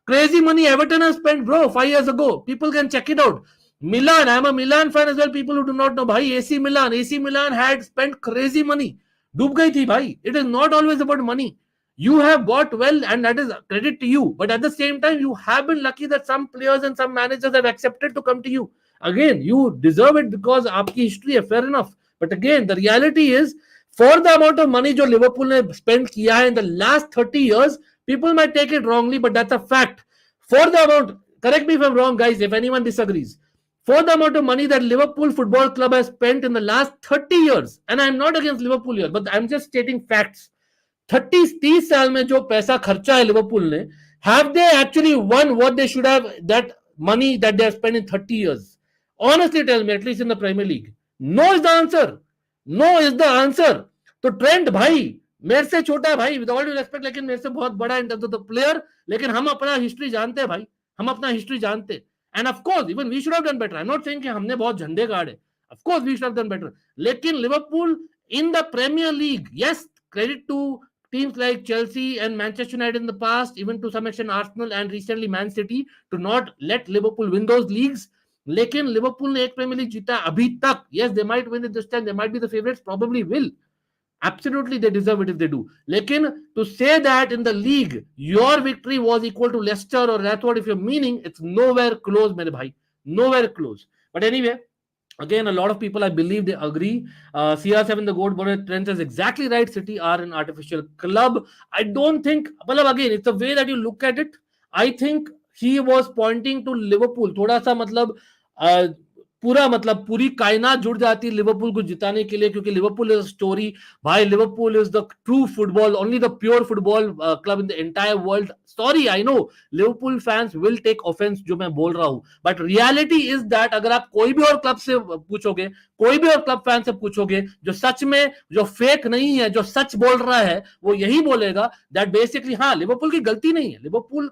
Crazy money Everton has spent, bro, 5 years ago. People can check it out. Milan, I'm a Milan fan as well. People who do not know, bhai, AC Milan had spent crazy money. डूब गई थी भाई. It is not always about money. You have bought well, and that is credit to you. But at the same time, you have been lucky that some players and some managers have accepted to come to you. Again, you deserve it because आपकी history है, fair enough. But again, the reality is, for the amount of money जो Liverpool ने spend किया है in the last 30 years, people might take it wrongly, but that's a fact. For the amount, correct me if I'm wrong, guys, if anyone disagrees, for the amount of money that Liverpool Football Club has spent in the last 30 years, and I'm not against Liverpool here, but I'm just stating facts. 30 साल में जो पैसा खर्चा है Liverpool ने, have they actually won what they should have, that money that they have spent in 30 years? Honestly tell me, at least in the Premier League. No is the answer. No is the answer. तो Trent भाई मेरे से छोटा है भाई, with all due respect, लेकिन मेरे से बहुत बड़ा इन टर्म्स ऑफ द प्लेयर, लेकिन हम अपना हिस्ट्री जानते हैं भाई, हम अपना हिस्ट्री जानते हैं. And of course even we should have done better. I am not saying कि हमने बहुत झंडे गाड़े, of course we should have done better, लेकिन Liverpool in the premier league, yes, credit to teams like Chelsea and Manchester United in the past, even to some extent Arsenal and recently Man City, to not let Liverpool win those leagues. लेकिन Liverpool ने एक premiere league जीता अभी तक. Yes, they might win it this time, they might be the favorites, probably will. Absolutely, they deserve it if they do. लेकिन to say that in the league your victory was equal to Leicester or that's what if you're meaning, it's nowhere close मेरे भाई, nowhere close. But anyway, again, a lot of people, I believe, they agree. CR7, the goat boy, Trent is exactly right. City are an artificial club. I don't think, well, again, it's the way that you look at it. I think he was pointing to Liverpool. थोड़ा सा मतलब पूरा मतलब पूरी कायनात जुड़ जाती है लिवरपूल को जिताने के लिए, क्योंकि लिवरपूल इज स्टोरी भाई. Liverpool is the true football, only the pure football club in the entire world. Sorry, I know Liverpool fans will take offense जो मैं बोल रहा हूं, बट रियलिटी इज दैट अगर आप कोई भी और क्लब से पूछोगे, कोई भी और क्लब फैन से पूछोगे, जो सच में, जो फेक नहीं है, जो सच बोल रहा है, वो यही बोलेगा दैट बेसिकली हाँ लिवरपूल की गलती नहीं है, Liverpool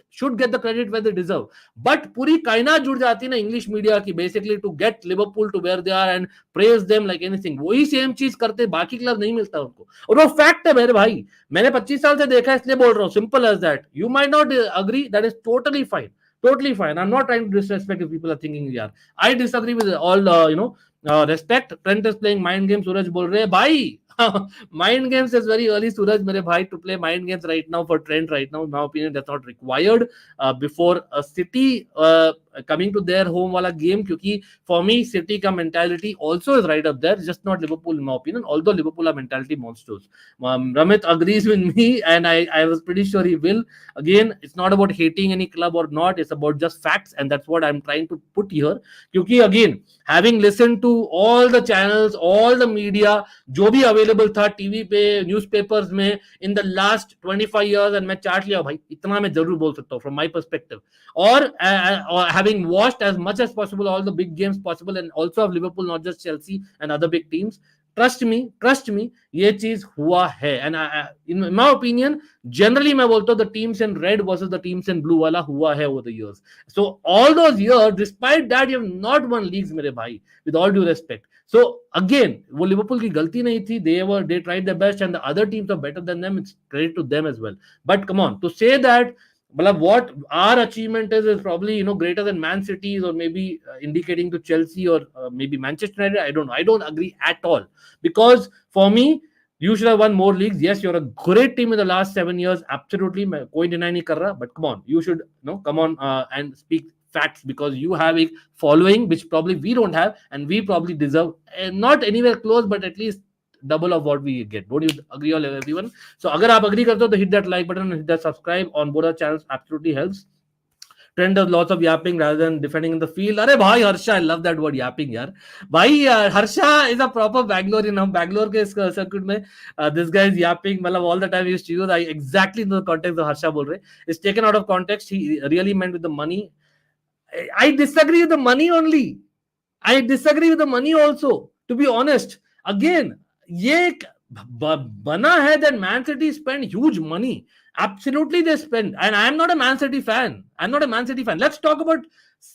should get the credit where they deserve. But पूरी कायनात जुड़ जाती है ना इंग्लिश मीडिया की, basically to get Liverpool to where they are and praise them like anything. वही सेम चीज करते, बाकी क्लब नहीं मिलता उनको, और वो फैक्ट है मेरे भाई. मैंने 25 साल से देखा है, इसलिए बोल रहा हूँ, simple as that. You might not agree, that is totally fine, totally fine. I'm not trying to disrespect if people are thinking यार. I disagree with all respect. Trent is playing mind game, सूरज बोल रहे हैं भाई. Mind games is very early, Suraj, mere bhai, to play mind games right now for Trent right now. In my opinion, that's not required before a City coming to their home wala game, क्योंकि for me City का mentality also is right up there, just not Liverpool in my opinion, although Liverpool are mentality monsters. Ramit agrees with me, and I was pretty sure he will. Again, it's not about hating any club or not, it's about just facts, and that's what I'm trying to put here. क्योंकि again, having listened to all the channels, all the media, जो भी available था TV पे, newspapers में in the last 25 years, and मैं chart लिया भाई, इतना मैं जरूर बोल सकता हूँ from my perspective, or having watched as much as possible all the big games possible, and also of Liverpool, not just Chelsea and other big teams. Trust me ये चीज हुआ है. And in my opinion generally मैं बोलता हूँ the teams in red versus the teams in blue वाला हुआ है over the years. So all those years despite that you have not one leagues मेरे भाई, with all due respect. So again, वो Liverpool की गलती नहीं थी. They tried their best, and the other teams are better than them. It's credit to them as well. But come on, to say that, what our achievement is probably greater than Man City's, or maybe indicating to Chelsea, or maybe Manchester United. I don't know. I don't agree at all, because for me, you should have won more leagues. Yes, you're a great team in the last 7 years. Absolutely, मैं कोई deny नहीं कर रहा. But come on, you should come on and speak facts, because you have a following which probably we don't have, and we probably deserve not anywhere close, but at least double of what we get. Don't you agree, all everyone? So agar aap agree karte ho, to hit that like button and hit that subscribe on both our channels. Absolutely helps. Trent does lots of yapping rather than defending in the field. Arey bhai Harsha, I love that word yapping yaar. Bhai Harsha is a proper Bangalorean. Hum Bangalore ke circuit mein this guy is yapping. Matlab all the time he used to use. I exactly in the context of Harsha bol rahe. It's taken out of context. He really meant with the money. I disagree with the money only. I disagree with the money also. To be honest, again, ये बना है that Man City spend huge money. Absolutely, they spend, and I am not a Man City fan. I'm not a Man City fan. Let's talk about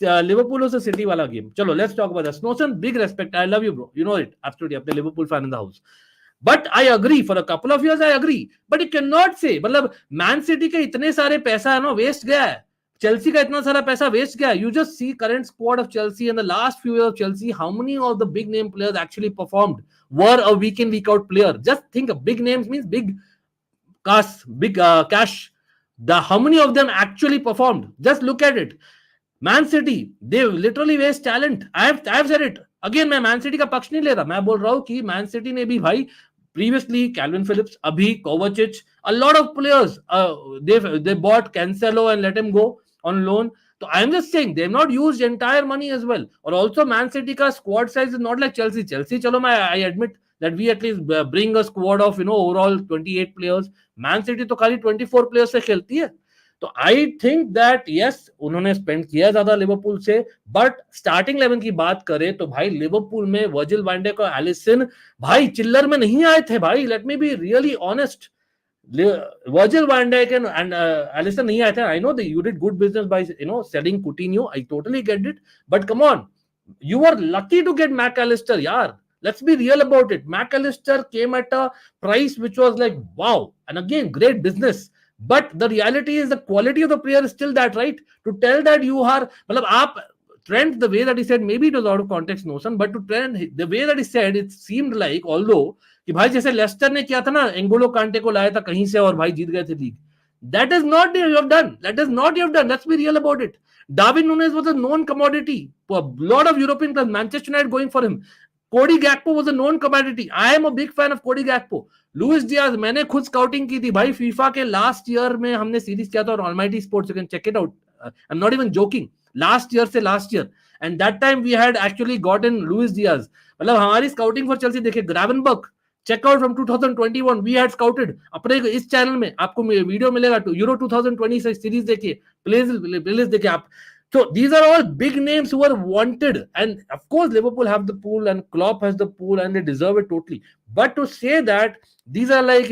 Liverpool versus City wala game. Chalo, let's talk about that. Snowson, big respect. I love you, bro. You know it. Absolutely, I'm a Liverpool fan in the house. But I agree, for a couple of years I agree. But you cannot say, मतलब Man City के इतने सारे पैसा है ना waste गया है. Chelsea का इतना सारा पैसा वेस्ट गया. You just see current squad of Chelsea and the last few years of Chelsea. How many of the big name players actually performed? Were a week in week out player? Just think of big names means big cash. How many of them actually performed? Just look at it. Man City, they literally waste talent. I have said it. Again, मैं Man City का पक्ष नहीं ले रहा. मैं बोल रहा हूँ कि Man City ने भी भाई previously Calvin Phillips, Abhi, Kovacic, a lot of players, they bought Cancelo and let him go on loan. So I'm just saying they've not used entire money as well. Or also Man City ka squad size is not like Chelsea. Chelsea, chalo, I admit that we at least bring a squad of overall 28 players. Man City to खाली 24 players से खेलती है. तो I think that yes उन्होंने spend किया ज्यादा Liverpool से, but starting 11 की बात करें तो भाई लिवरपूल में वर्जिल वैन डैक और एलिसन भाई चिल्लर में नहीं आए थे भाई. Let me be really honest. Virgil van Dijk and Alisson nahi aaye the. I know that you did good business by selling Coutinho. I totally get it. But come on, you were lucky to get McAllister, yaar. Let's be real about it. McAllister came at a price which was like wow, and again great business. But the reality is the quality of the player is still that, right? To tell that you are, Trent, the way that he said, maybe it was out of context notion, but to Trent, the way that he said, it seemed like, although कि भाई जैसे Lester ने किया था ना, एंगोलो कांटे को लाया था कहीं से और भाई जीत गए थे league. That is not you have done. That is not you have done. Let's be real about it. Darwin Núñez was a known commodity. A lot of European clubs, Manchester United going for him. Cody Gakpo was a known commodity. I am a big fan of Cody Gakpo. Luis Diaz मैंने खुद scouting की थी भाई. FIFA के last year में हमने series किया था और Almighty Sports, you can check it out. I am not even joking. Last year and that time we had actually got in Luis Diaz. मतलब हमारी स्काउटिंग फॉर चेल्सी देखिए. Gravenberch check out from 2021 we had scouted. अपने इस channel में आपको video मिलेगा. Euro 2020 से series देखिए, प्लेलिस्ट देखिए आप. So these are all big names who are wanted, and of course Liverpool have the pool and Klopp has the pool and they deserve it totally. But to say that these are like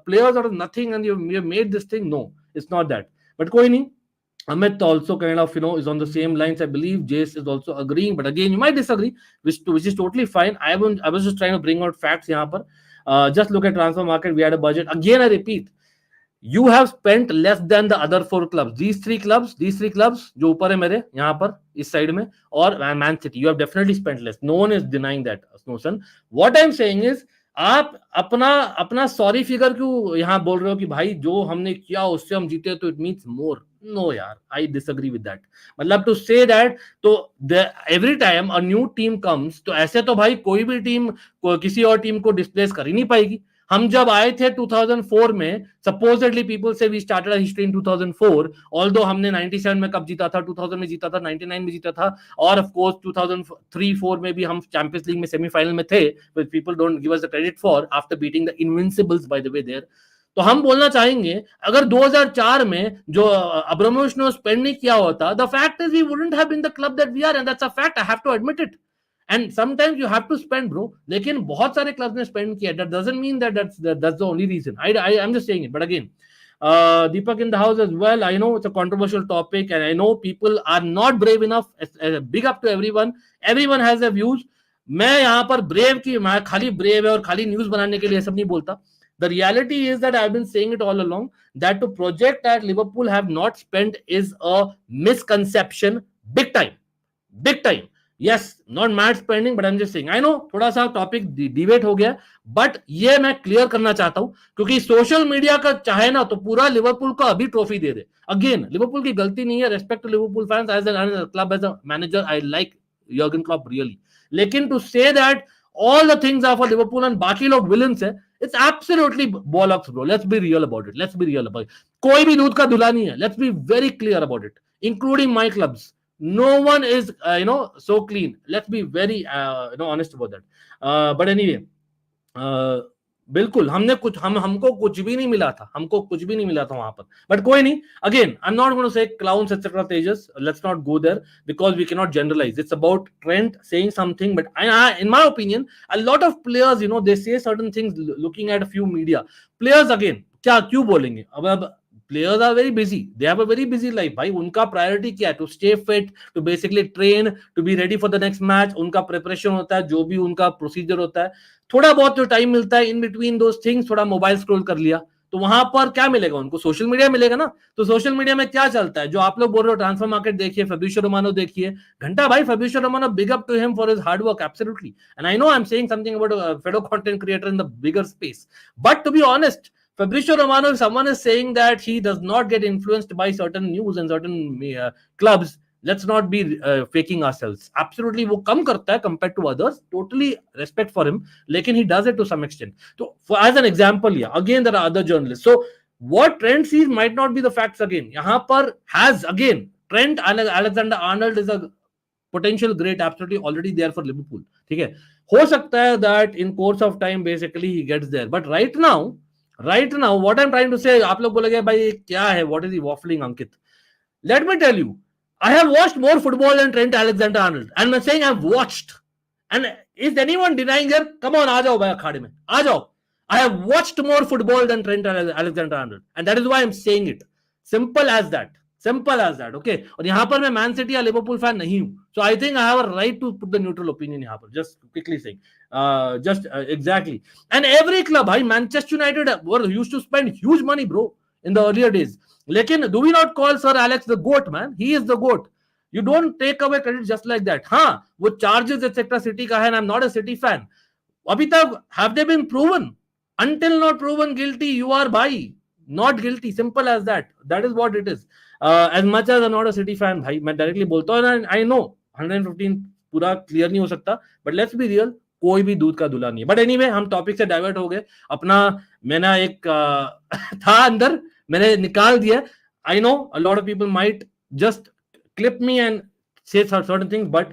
players out of nothing and you have made this thing, no, it's not that. But koi nahi. Amit also kind of is on the same lines. I believe Jace is also agreeing, but again you might disagree, which is totally fine. I was just trying to bring out facts यहाँ पर. Just look at transfer market. We had a budget. Again I repeat. You have spent less than the other four clubs. These three clubs जो ऊपर है मेरे यहाँ पर इस side में, और Man City, you have definitely spent less. No one is denying that, Snowson. What I'm saying is आप अपना सॉरी फिगर क्यों यहाँ बोल रहे हो कि भाई जो हमने किया उससे हम जीते तो इट मीन्स मोर. नो यार, आई डिसएग्री विद दैट. मतलब टू से दैट, तो every time a new team comes, तो ऐसे तो भाई कोई भी टीम किसी और टीम को डिस्प्लेस कर ही नहीं पाएगी. हम जब आए थे 2004 में, सपोजिटली पीपल से we started history in 2004, although हमने 97 में कप जीता था, 2000 में जीता था, 99 में जीता था, और ऑफ कोर्स 2003-4 में भी हम चैंपियंस लीग में सेमीफाइनल में थे, which people don't give us the credit for after beating the invincibles by the way there. तो हम बोलना चाहेंगे अगर 2004 में जो अब्रामोविच ने स्पेंड नहीं किया होता, the fact is we wouldn't have been the club that we are, and that's a fact. I have to admit it. And sometimes you have to spend, bro. लेकिन बहुत सारे क्लब्स ने spend किया. That doesn't mean that that's the only reason. I'm just saying it. But again, Deepak in the house as well. I know it's a controversial topic, and I know people are not brave enough. Big up to everyone. Everyone has their views. मैं यहाँ पर brave की मैं खाली brave है और खाली news बनाने के लिए सब नहीं बोलता. The reality is that I've been saying it all along that to project that Liverpool have not spent is a misconception, big time. Big time. Yes, not mad spending, but I'm just saying. I know थोड़ा सा topic debate हो गया, but ये मैं clear करना चाहता हूं क्योंकि सोशल मीडिया का चाहे ना तो पूरा लिवरपूल को अभी ट्रॉफी दे दे. अगेन लिवरपूल की गलती नहीं है. Respect to Liverpool fans as a club as a manager. I like Jurgen Klopp really. लेकिन to say that all the things are for Liverpool and बाकी लोग villains है, it's absolutely bollocks, bro. Let's be real about it. Let's be real about it. कोई भी दूध का धुला नहीं है. Let's be very clear about it, including my clubs. No one is so clean. Let's be very honest about that. But anyway, बिल्कुल हमको कुछ भी नहीं मिला था. हमको कुछ भी नहीं मिला था वहां पर. बट कोई नहीं. Again I am not going to say clowns etcetera Tejas. Let's not go there because we can not generalise. It's about Trent saying something, but in my opinion a lot of players they say certain things looking at a few media players. Again क्या क्यों बोलेंगे. अब players are very busy. They have a very busy life. भाई उनका priority क्या है? To stay fit, to basically train, to be ready for the next match. उनका preparation होता है, जो भी उनका प्रोसीजर होता है. थोड़ा बहुत जो टाइम मिलता है इन बिटवीन दोस थिंग्स, थोड़ा मोबाइल स्क्रॉल कर लिया, तो वहां पर क्या मिलेगा उनको? सोशल मीडिया मिलेगा ना. तो सोशल मीडिया में क्या चलता है? जो आप लोग बोल रहे हो ट्रांसफर मार्केट देखिए, फैब्रिशियो रोमानो देखिए. घंटा भाई Fabrizio Romano, big up to him for his hard work, absolutely. And I know I am saying something about fellow content creator in the bigger space, but to be honest, Fabrizio Romano, if someone is saying that he does not get influenced by certain news and certain clubs, let's not be faking ourselves. Absolutely, वो कम करता है compared to others. Totally respect for him. लेकिन he does it to some extent. So, as an example, yeah, again there are other journalists. So, what Trent sees might not be the facts again. यहाँ पर has again Trent Alexander-Arnold is a potential great, absolutely already there for Liverpool. ठीक है, हो सकता है that in course of time basically he gets there. But right now, what I'm trying to say, आप लोग बोलेंगे भाई क्या है, what is he waffling, Ankit? Let me tell you, I have watched more football than Trent Alexander-Arnold, and I'm saying I've watched. And is anyone denying here? Come on, आ जाओ भाई अखाड़े में, आ जाओ. I have watched more football than Trent Alexander-Arnold, and that is why I'm saying it. Simple as that. Okay. और यहाँ पर मैं man city या लिवरपूल फैन नहीं हूँ. So I think I have a right to put the neutral opinion यहाँ पर. Just quickly saying. Exactly. And every club, भाई, Manchester United were used to spend huge money, bro, in the earlier days. लेकिन do we not call Sir Alex the GOAT, man? He is the GOAT. You don't take away credit just like that. हाँ, वो charges etc. City का है, and I'm not a City fan. अभी तक have they been proven? Until not proven guilty, you are भाई not guilty. Simple as that. That is what it is. As much as I'm not a City fan, भाई मैं directly बोलता हूँ, and I know 115 पूरा clear नहीं हो सकता, but let's be real, कोई भी दूध का धुला नहीं है. बट एनीवे, हम टॉपिक से डाइवर्ट हो गए. अपना मैंने एक था अंदर, मैंने निकाल दिया. I know a lot of people might just clip me and say certain things, but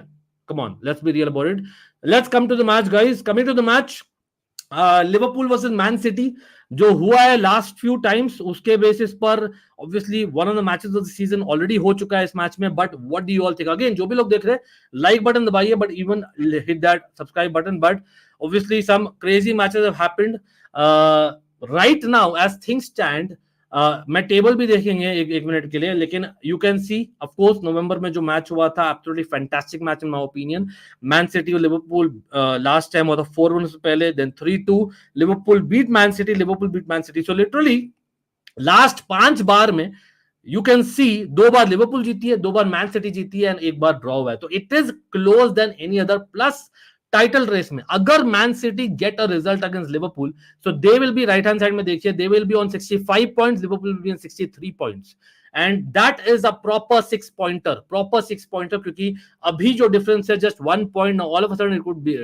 come on, let's be real about it. Let's come to the match, guys. Coming to the match, Liverpool versus Man City जो हुआ है last few times, उसके basis पर obviously one of the matches of the season already हो चुका है इस match में. But what do you all think? Again जो भी लोग देख रहे हैं, लाइक बटन दबाइए, but even hit that subscribe button. But obviously some crazy matches have happened right now as things stand. मैं टेबल भी देखेंगे एक मिनट के लिए, लेकिन you can see of course November में जो मैच हुआ था, absolutely fantastic match in my opinion. Man city और लिवरपूल लास्ट टाइम हुआ था 4-1 से पहले, then 3-2 Liverpool beat Man City. So literally last 5 बार में यू कैन सी 2 बार लिवरपूल जीती है, 2 बार मैन सिटी जीती है, एंड 1 बार ड्रॉ हुआ है. तो it is close then any other. Plus title race में अगर Man City get a result against Liverpool, so they will be, right hand side में देखिए, they will be on 65 points, Liverpool will be on 63 points, and that is a proper 6 pointer, क्योंकि अभी जो difference है just 1 point, all of a sudden it could be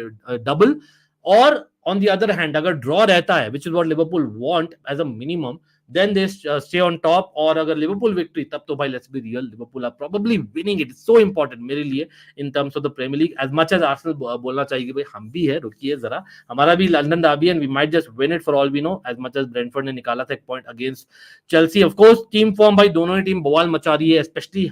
double. और on the other hand अगर draw रहता है, which is what Liverpool want as a minimum, then they stay on top. और अगर लिवरपूल विक्ट्री तब तो भाई let's be real, Liverpool are probably winning it. It's so important मेरे लिए in terms of the Premier League. As much as Arsenal बोलना चाहिए कि भाई हम भी है, रुकिए जरा, हमारा भी London derby and we might just win it for all we know. As much as Brentford ने निकाला था एक point against Chelsea, of course team form भाई दोनों ही टीम बवाल मचा रही है, especially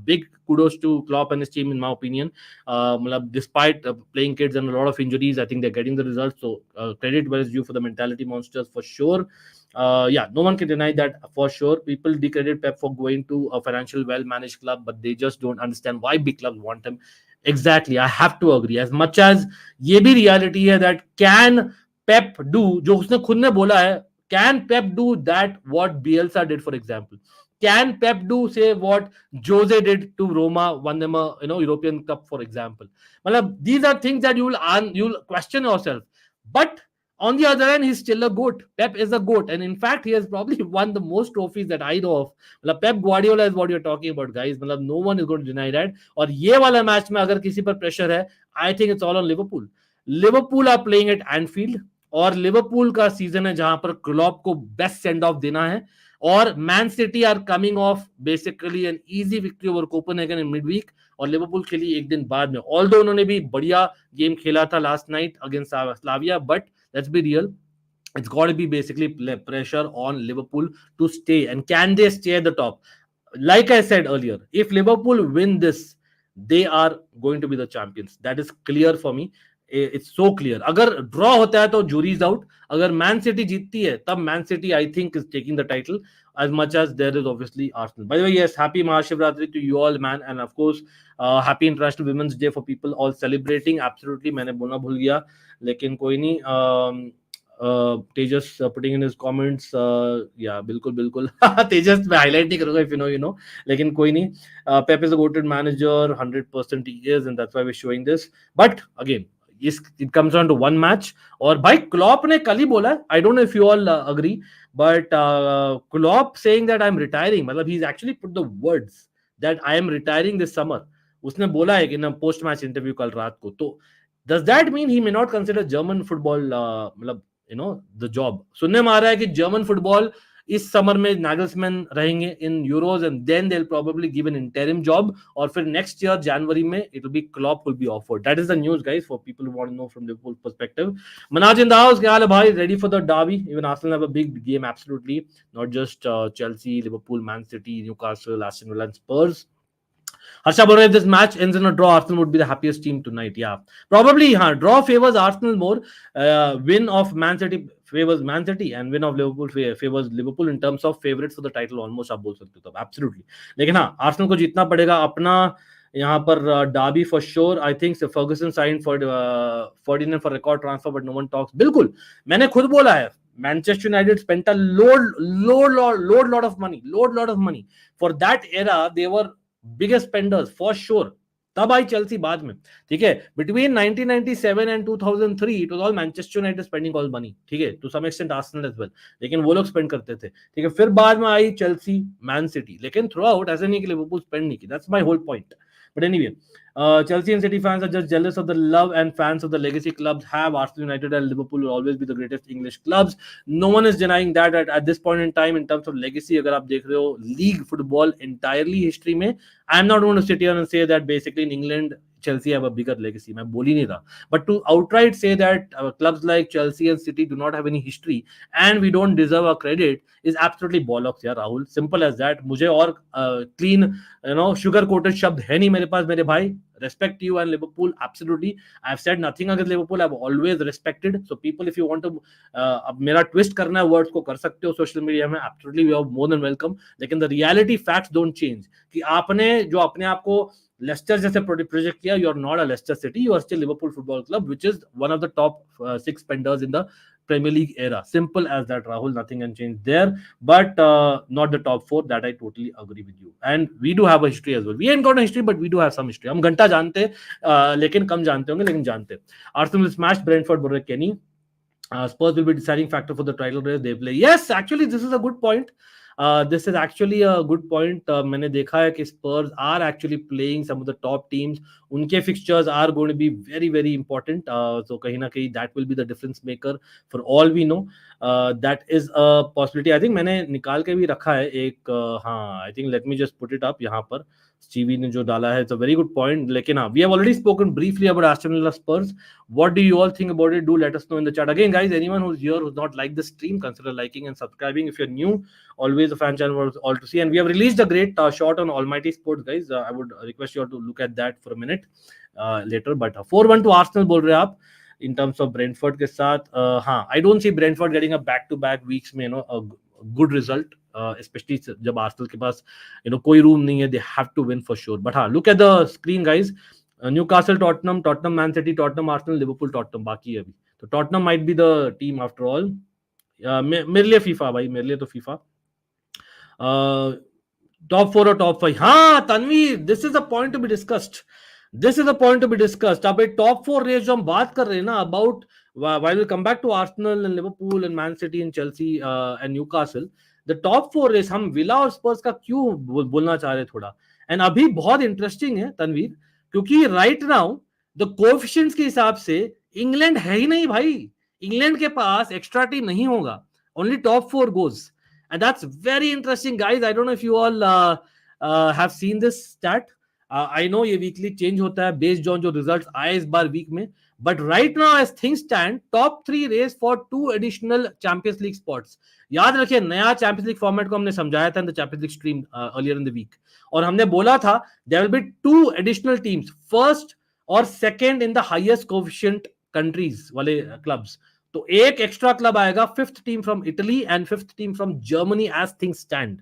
big kudos to Klopp and his team in my opinion. मतलब despite playing kids and a lot of injuries, I think they're getting the results. So credit where is due for the mentality monsters for sure. Yeah, no one can deny that for sure. People discredit Pep for going to a financial well-managed club, but they just don't understand why big clubs want him. Exactly, I have to agree. As much as ये भी reality है that can Pep do, जो उसने खुद ने बोला है, can Pep do that what Bielsa did, for example? Can Pep do say what Jose did to Roma, won them a European Cup, for example? Matlab, these are things that you'll question yourself. But on the other hand, he's still a GOAT. Pep is a GOAT. And in fact, he has probably won the most trophies that I know of. Matlab, Pep Guardiola is what you're talking about, guys. Matlab, no one is going to deny that. और ये वाला match में अगर किसी पर pressure है, I think it's all on Liverpool. Liverpool are playing at Anfield. और Liverpool का सीजन है जहां पर क्लॉप को बेस्ट सेंड ऑफ देना है, और man City are coming off basically an easy victory over Copenhagen in midweek, और लिवरपूल के लिए एक दिन बाद में, ऑल्दो उन्होंने भी बढ़िया गेम खेला था last night against Slavia, but let's be real, it's got to be basically pressure on Liverpool to stay. And can they stay at the top? Like I said earlier, if Liverpool win this, they are going to be the champions. That is clear for me. It's so clear. अगर draw होता है तो jury's out. अगर Man city जीतती है तब man city I think is taking the title, as much as there is obviously Arsenal. By the way, yes, happy Mahashivratri to you all, man, and of course happy International Women's Day for people all celebrating. Absolutely, मैंने बोलना भूल गया, लेकिन कोई नहीं. Tejas putting in his comments, yeah, बिल्कुल Tejas मैं highlight नहीं करूँगा, if you know, लेकिन कोई नहीं. Pep is a goated manager, 100% he is, and that's why we're showing this. But again, it comes down to one match. और भाई Klopp ने कल ही बोला, I don't know if you all agree, but Klopp saying that I'm retiring, मतलब he's actually put the words that I am retiring this summer. उसने बोला है कि ना पोस्ट मैच इंटरव्यू कल रात को. तो does that mean he may not consider German football मतलब the job? सुनने में आ रहा है कि जर्मन फुटबॉल इस समर में नागल्समैन रहेंगे in Euros, and then they will probably give an interim job, और फिर नेक्स्ट ईयर जनवरी में it will be Klopp will be offered. That is the news, guys, for people who want to know from Liverpool perspective. मनाज in the house, क्या हाल है भाई? Ready for the derby? Even Arsenal have a big game, absolutely, not just Chelsea, Liverpool, Man city, Newcastle, Aston villa and Spurs. Harsha Bora, if this match ends in a draw, Arsenal would be the happiest team tonight. Yeah, probably. Draw favors Arsenal more. Win of Man City favors Man City, and win of Liverpool favors Liverpool in terms of favorites for the title. Almost आप बोल सकते हो, absolutely. लेकिन हाँ, Arsenal को जीतना पड़ेगा अपना यहाँ पर Derby for sure. I think Ferguson signed for Ferdinand for record transfer, but no one talks. बिल्कुल, मैंने खुद बोला है. Manchester United spent a lot of money. For that era, they were biggest spenders for sure. तब आई Chelsea बाद में, ठीक है. Between 1997 and 2003 it was all Manchester United spending all money, ठीक है, to some extent Arsenal as well, लेकिन वो लोग स्पेंड करते थे, ठीक है. फिर बाद में आई चेल्सी, मैन सिटी, लेकिन थ्रू आउट ऐसे नहीं कि लिवरपूल स्पेंड नहीं की. That's my whole point. But anyway, Chelsea and City fans are just jealous of the love and fans of the legacy clubs have. Arsenal, United and Liverpool will always be the greatest English clubs. No one is denying that at this point in time in terms of legacy. अगर आप देख रहे हो league football entirely history में, I'm not going to sit here and say that basically in England Chelsea have a bigger legacy. मैं बोल ही नहीं रहा. But to outright say that clubs like Chelsea and City do not have any history and we don't deserve our credit is absolutely bollocks, यार Rahul. Simple as that. मुझे और clean, sugar coated शब्द है नहीं मेरे पास, मेरे भाई. Respect you and Liverpool, absolutely. I've said nothing against Liverpool. I've always respected. So people, if you want to अब मेरा twist करना है words को कर सकते हो social media में, absolutely we are more than welcome. लेकिन the reality facts don't change. कि आपने जो अपने आप को लेस्टर जैसे प्रोजेक्ट किया, you are not a Leicester City, you are still Liverpool football club which is one of the top 6 spenders in the Premier League era. Simple as that, Rahul. Nothing can change there. But not the top 4. That I totally agree with you. And we do have a history as well. We ain't got a history, but we do have some history. हम घंटा जानते लेकिन कम जानते होंगे, लेकिन जानते. Arsenal will smash Brentford, बोल रहे Kenny. Spurs will be deciding factor for the title race. They play. Yes, actually, this is a good point. This is actually a good point. मैंने देखा है कि Spurs are actually playing some of the top teams. उनके fixtures are going to be very very important. So कहीं ना कहीं that will be the difference maker for all we know. That is a possibility. I think मैंने निकाल के भी रखा है एक हाँ, I think let me just put it up यहाँ पर. स्टीवी ने जो डाला है, it's a very good point. लेकिन हाँ, we have already spoken briefly about Aston Villa Spurs. What do you all think about it? Do let us know in the chat. Again, guys, anyone who's here who's not liked the stream, consider liking and subscribing. If you're new, always a fan channel for all to see. And we have released a great shot on Almighty Sports, guys. I would request you all to look at that for a minute later. But 4-1 to Arsenal बोल रहे हैं आप in terms of Brentford के साथ. हाँ, I don't see Brentford getting a back-to-back weeks में, a good result. Especially जब Arsenal के पास कोई रूम नहीं है, they have to win for sure. But हाँ, look at the screen, guys. Newcastle, Tottenham, Man City, Tottenham, Arsenal, Liverpool, Tottenham बाकी है अभी. तो Tottenham might be the team after all. मेरे लिए फीफा भाई, मेरे लिए तो फीफा. Top 4 और top 5. हाँ Tanveer, this is a point to be discussed. अब एक top 4 रेस जो हम बात कर रहे हैं ना about, while we come back to Arsenal and Liverpool and Man City and Chelsea and Newcastle, the top 4 race हम विला और स्पर्स का क्यों बोलना चाह रहे थोड़ा. एंड अभी बहुत इंटरेस्टिंग है तनवीर, क्योंकि राइट नाउ द कोएफिशिएंट्स के हिसाब से इंग्लैंड है ही नहीं भाई. इंग्लैंड के पास एक्स्ट्रा टीम नहीं होगा. Only top 4 goes. And that's very interesting, guys. I don't know if you all have seen this stat. I know ये weekly change होता है based on जो results आए इस बार week में. But right now, as things stand, top 3 race for 2 additional Champions League spots. याद रखिए, नया Champions League format को हमने समझाया था in the Champions League stream earlier in the week. और हमने बोला था there will be 2 additional teams, first और second in the highest coefficient countries वाले clubs. तो एक एक्स्ट्रा क्लब आएगा, 5th team from Italy and 5th team from Germany as things stand.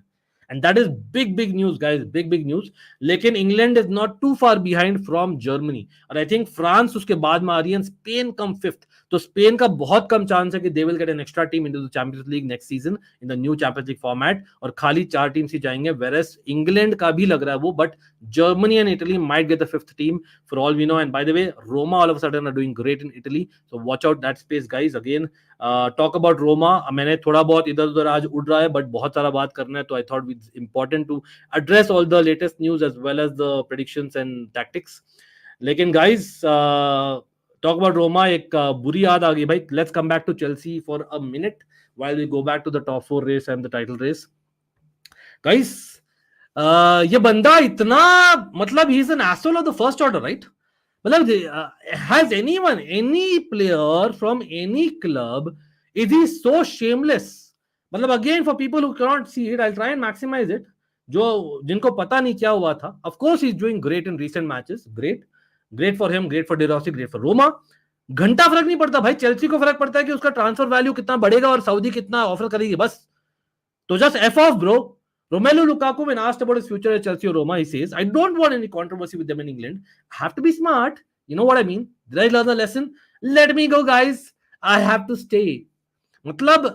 And that is big news guys, big news. लेकिन England is not too far behind from Germany, और I think France उसके बाद में आ रही है, Spain कम 5th. तो Spain का बहुत कम चांस है कि दे will get an extra team into the Champions league next season in the new champions league format, और खाली 4 टीम्स ही जाएंगे. वेरएस इंग्लैंड का भी लग रहा है वो, but Germany and Italy might get the 5th team for all we know. And by the way, Roma all of a sudden are doing great in Italy, so watch out that space, guys. Again, talk about Roma. मैंने थोड़ा बहुत इधर उधर आज उड़ रहा है, but बहुत सारा बात करना है, तो I thought it's important to address all the latest news as well as the predictions and tactics. लेकिन guys, talk about Roma, एक बुरी याद आ गई भाई. Let's come back to Chelsea for a minute while we go back to the top 4 race and the title race. Guys, ये बंदा इतना, मतलब he is an asshole of the first order, right? मतलब has anyone, any player from any club, is he so shameless? मतलब again, for people who cannot see it, I'll try and maximize it. जो जिनको पता नहीं क्या हुआ था, of course he's doing great in recent matches, great for him, great for De Rossi, great for Roma. घंटा फर्क नहीं पड़ता भाई, चेल्सी को फर्क पड़ता है कि उसका ट्रांसफर वैल्यू कितना बढ़ेगा और सऊदी कितना ऑफर करेगी, बस. तो just F off, bro. Romelu Lukaku, when asked about his future at Chelsea or Roma, he says, I don't want any controversy with them in England. I have to be smart. You know what I mean? Did I learn the lesson? Let me go, guys. I have to stay. Matlab,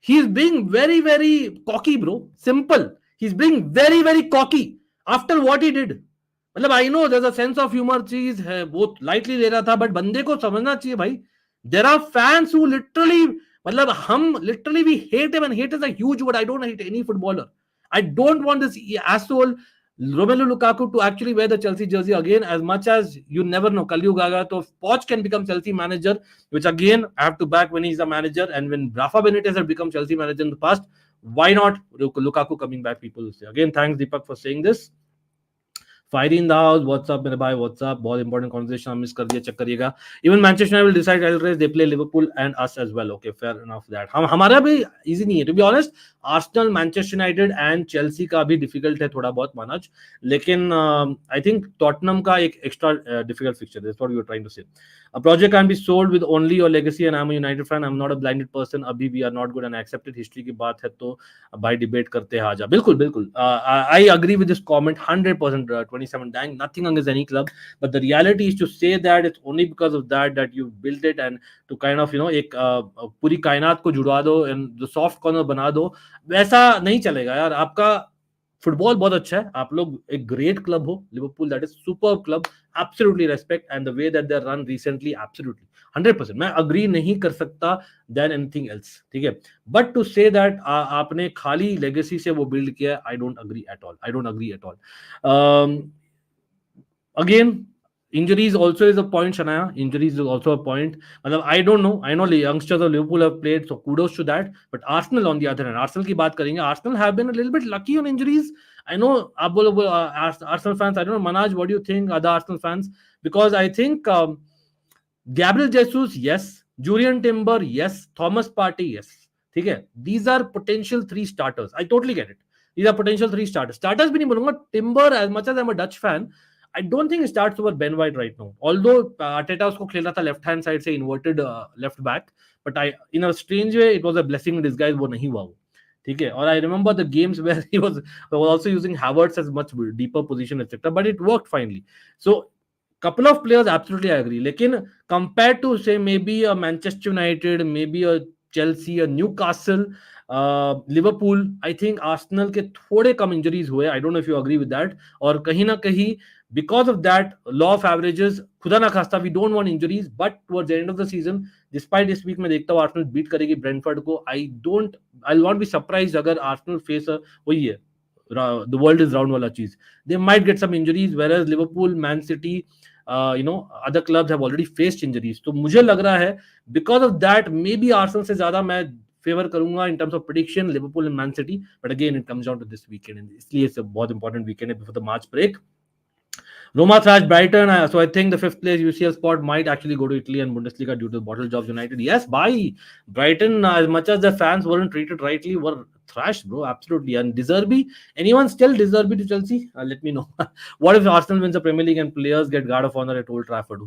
he's being very, very cocky, bro. Simple. He's being very, very cocky after what he did. मतलब I know there's a sense of humor चीज है, बहुत lightly ले रहा था, but बंदे को समझना चाहिए भाई. There are fans who literally, मतलब हम literally we hate him, and hate is a huge word. I don't hate any footballer. I don't want this asshole Romelu Lukaku to actually wear the Chelsea jersey again, as much as you never know. Kalyug aaga to Poch can become Chelsea manager, which again I have to back when he's a manager, and when Rafa Benitez had become Chelsea manager in the past, why not Lukaku coming back? People will say. Again, thanks Deepak for saying this. Fiery in the house, what's up मेरे भाई, what's up? बहुत important conversation हम miss कर दिया, check करिएगा. Even Manchester United will decide title race, they play Liverpool and us as well. Okay, fair enough that. हम हमारा भी easy नहीं है, to be honest. Arsenal, Manchester United and Chelsea का भी difficult है थोड़ा बहुत मानज, लेकिन I think Tottenham का एक extra difficult fixture. That's what we were trying to say. A project can be sold with only your legacy, and I'm a United fan. I'm not a blinded person. अभी we are not good and accepted. History की बात है तो भाई debate करते हैं आजा. बिल्कुल. I agree with this comment 100%. 27 dang, nothing against any club, but the reality is to say that it's only because of that you built it, and to kind of एक पूरी कायनात को जुड़ा दो and the soft corner बना दो, वैसा नहीं चलेगा यार. आपका फुटबॉल बहुत अच्छा है, आप लोग एक ग्रेट क्लब हो Liverpool, that is super club, absolutely respect, and the way that they run recently, absolutely 100%. मैं agree नहीं कर सकता than anything else, ठीक है. But to say that आपने खाली legacy से वो build किया, I don't agree at all. I don't agree at all. Again, injuries also is a point, Shania. Injuries is also a point. I don't know. I know the youngsters of Liverpool have played, so kudos to that. But Arsenal, on the other hand, Arsenal की बात करेंगे. Arsenal have been a little bit lucky on injuries. I know आप बोलो Arsenal fans. I don't know, Manaj, what do you think, other Arsenal fans? Because I think Gabriel Jesus, yes. Julian Timber, yes. Thomas Partey, yes. ठीक है. These are potential 3 starters. I totally get it. These are potential 3 starters. Starters भी नहीं बोलूंगा. Timber, as much as I'm a Dutch fan, I don't think it starts over Ben White right now. Although Arteta उसको खेल रहा था left hand side से inverted left back, but in a strange way it was a blessing in disguise. वो नहीं हुआ वो, ठीक है. और I remember the games where he was also using Havertz as much deeper position, etc. But it worked finally. So couple of players, absolutely I agree. लेकिन compared to say maybe a Manchester United, maybe a Chelsea, a Newcastle, Liverpool, I think Arsenal के थोड़े कम injuries हुए. I don't know if you agree with that. और कहीं ना कहीं because of that law of averages, खुदा ना खास्ता, we don't want injuries, but towards the end of the season, despite this week मैं देखता हूँ Arsenal beat करेगी Brentford को. I'll not be surprised अगर Arsenal face a वही है the world is round wala cheese. They might get some injuries, whereas Liverpool, Man City, other clubs have already faced injuries. तो मुझे लग रहा है because of that maybe Arsenal से ज्यादा मैं फेवर करूंगा in terms of prediction Liverpool and Man City. But again it comes down to this weekend, and इसलिए it's a बहुत important weekend before the March break. Roma thrashed Brighton, so I think the 5th place UCL spot might actually go to Italy and Bundesliga due to Bottle Jobs United. Yes, bye. Brighton, as much as the fans weren't treated rightly, were thrashed, bro. Absolutely. And De Zerbi, anyone still De Zerbi to Chelsea? Let me know. What if Arsenal wins the Premier League and players get guard of honor at Old Trafford?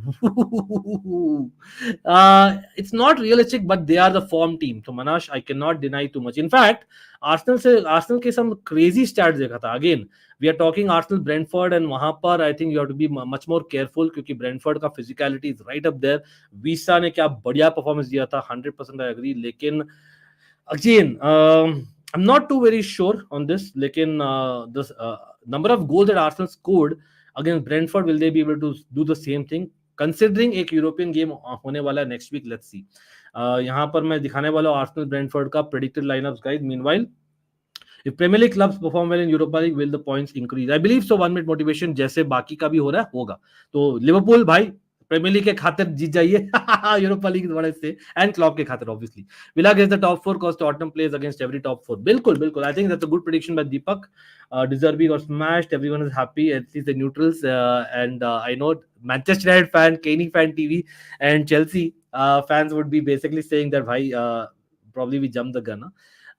It's not realistic, but they are the form team. So Manash, I cannot deny too much. In fact, Arsenal के some crazy stats देखा था. Again, we are talking Arsenal Brentford, and वहां पर I think you have to be much more careful क्योंकि Brentford का physicality is right up there. Visa ने क्या बढ़िया performance दिया था, 100% I agree. लेकिन again, I'm not too very sure on this. लेकिन the number of goals that Arsenal scored against Brentford, will they be able to do the same thing? Considering एक European game होने वाला है next week, let's see. यहाँ पर मैं दिखाने वाला हूँ आर्सेनल ब्रेंटफोर्ड का predicted line-ups guys. Meanwhile, if Premier League clubs perform well in Europa League, will the points increase? I believe so. 1 minute motivation जैसे बाकी का भी हो रहा है होगा. तो लिवरपूल भाई प्रीमियर लीग के खातिर जीत जाइए यूरोपा लीग बड़े से, एंड क्लब के खातिर obviously. Villa gets the top 4 cause Tottenham plays against every top 4. बिल्कुल बिल्कुल. I think that's a good prediction by Deepak. De Zerbi got smashed. Everyone is happy, at least the neutrals, and I know Manchester United fan, Caney fan TV, and Chelsea fans would be basically saying that bhai probably we jumped the gun.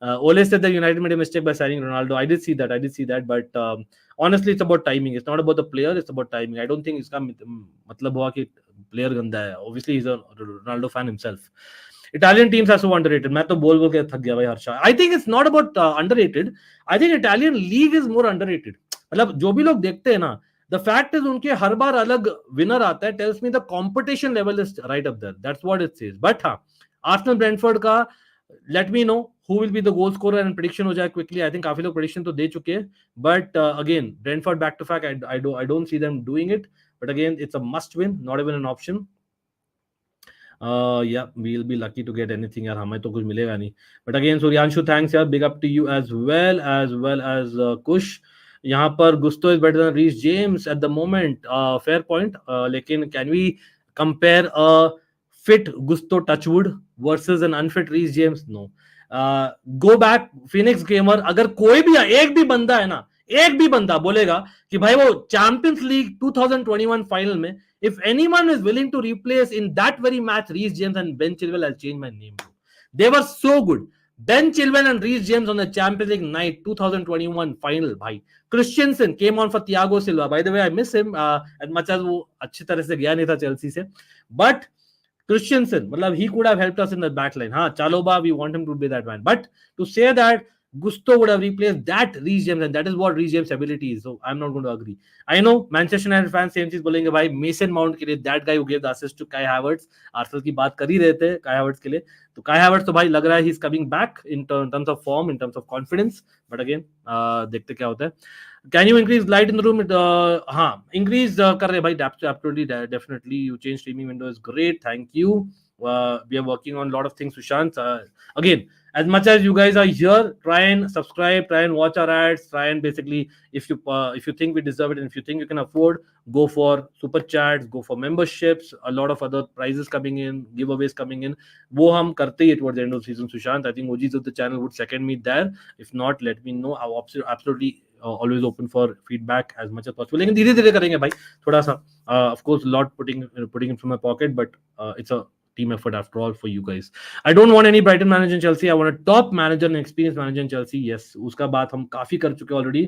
Ole said that United made a mistake by signing Ronaldo. I did see that, but honestly, it's about timing. It's not about the player, it's about timing. I don't think इसका मतलब हुआ कि player गंदा है. Obviously, he's a Ronaldo fan himself. Italian teams are so underrated. मैं तो बोल के थक गया भाई Harsha. I think it's not about underrated. I think Italian league is more underrated. मतलब जो भी लोग देखते हैं ना, the fact is उनके हर बार अलग winner आता है, tells me the competition level is right up there. That's what it says. But हाँ, Arsenal Brentford का let me know who will be the goal scorer and prediction हो जाए quickly. I think काफी लोग prediction तो दे चुके हैं, but again Brentford back to back, I don't see them doing it. But again, it's a must win, not even an option. Yeah, we'll be lucky to get anything यार, हमें तो कुछ मिलेगा नहीं. But again, Suryanshu, thanks यार, big up to you as well as Kush. यहाँ पर Gusto is better than Reece James at the moment. Fair point. लेकिन can we compare a fit Gusto Touchwood versus an unfit Reece James? No. Go back Phoenix Gamer. अगर कोई भी एक भी बंदा है ना, एक भी बंदा बोलेगा कि भाई वो चैंपियंस लीग 2021 फाइनल में, if anyone is willing to replace in that very match Reece James and Ben Chilwell, I'll change my name. They were so good. Ben Chilwell and Reece James on the Champions League night 2021 final. भाई Christensen came on for Thiago Silva. By the way, I miss him as much as वो अच्छी तरह से गया नहीं था Chelsea से. But Christensen, मतलब he could have helped us in the back line. हाँ, Chalobah, we want him to be that man. But to say that Gusto would have replaced that Reece James, and that is what Reece James' ability is. So I'm not going to agree. I know Manchester United fans same चीज बोलेंगे भाई mason mount के लिए that guy who gave the assist to Kai Havertz. Arsenal की बात कर ही रहे थे Kai Havertz के लिए, तो Kai Havertz तो भाई लग रहा है he's coming back in terms of form, in terms of confidence. But again देखते क्या होता है. Can you increase light in the room? हाँ, increase कर रहे भाई, absolutely, definitely. You change streaming window is great. Thank you. We are working on a lot of things, Sushant. Again, as much as you guys are here, try and subscribe, try and watch our ads, try and basically, if you think we deserve it and if you think you can afford, go for super chats, go for memberships, a lot of other prizes coming in, giveaways coming in. वो हम करते ही towards the end of the season, Sushant. I think OGs of the channel would second me there. If not, let me know. I'm absolutely always open for feedback as much as possible. लेकिन धीरे धीरे करेंगे भाई, थोड़ा सा. Of course, a lot putting it from my pocket, but it's a team effort after all for you guys. I don't want any Brighton manager in Chelsea. I want a top manager and experienced manager in Chelsea. Yes, उसका बात हम काफी कर चुके already.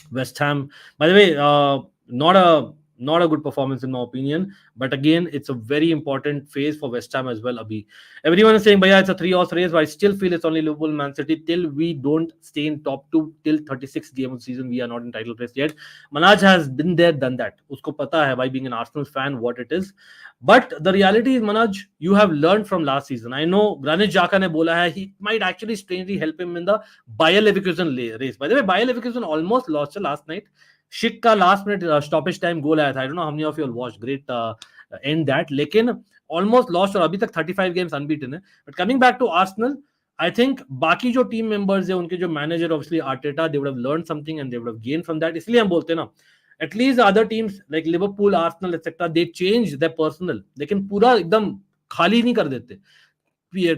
West Ham, by the way, not a good performance in my opinion, but again, it's a very important phase for West Ham as well. Abhi, everyone is saying, "Bhaiya, it's a 3-horse race." But I still feel it's only Liverpool, Man City. Till we don't stay in top 2 till 36 game of the season, we are not in title race yet. Manaj has been there, done that. Usko pata hai, by being an Arsenal fan, what it is. But the reality is, Manaj, you have learned from last season. I know Granit Xhaka ne bola hai, he might actually strangely help him in the Bayer Leverkusen race. By the way, Bayer Leverkusen almost lost last night. Schick का last minute stoppage time goal आया था. I don't know how many of you all watched. Great end that. लेकिन almost lost और अभी तक 35 games unbeaten है. But coming back to Arsenal, I think बाकी जो team members है, उनके जो manager obviously Arteta, they would have learned something and they would have gained from that. इसलिए हम बोलते हैं ना, at least other teams like Liverpool, Arsenal, etc. they change their personnel. लेकिन पूरा एकदम खाली नहीं कर देते.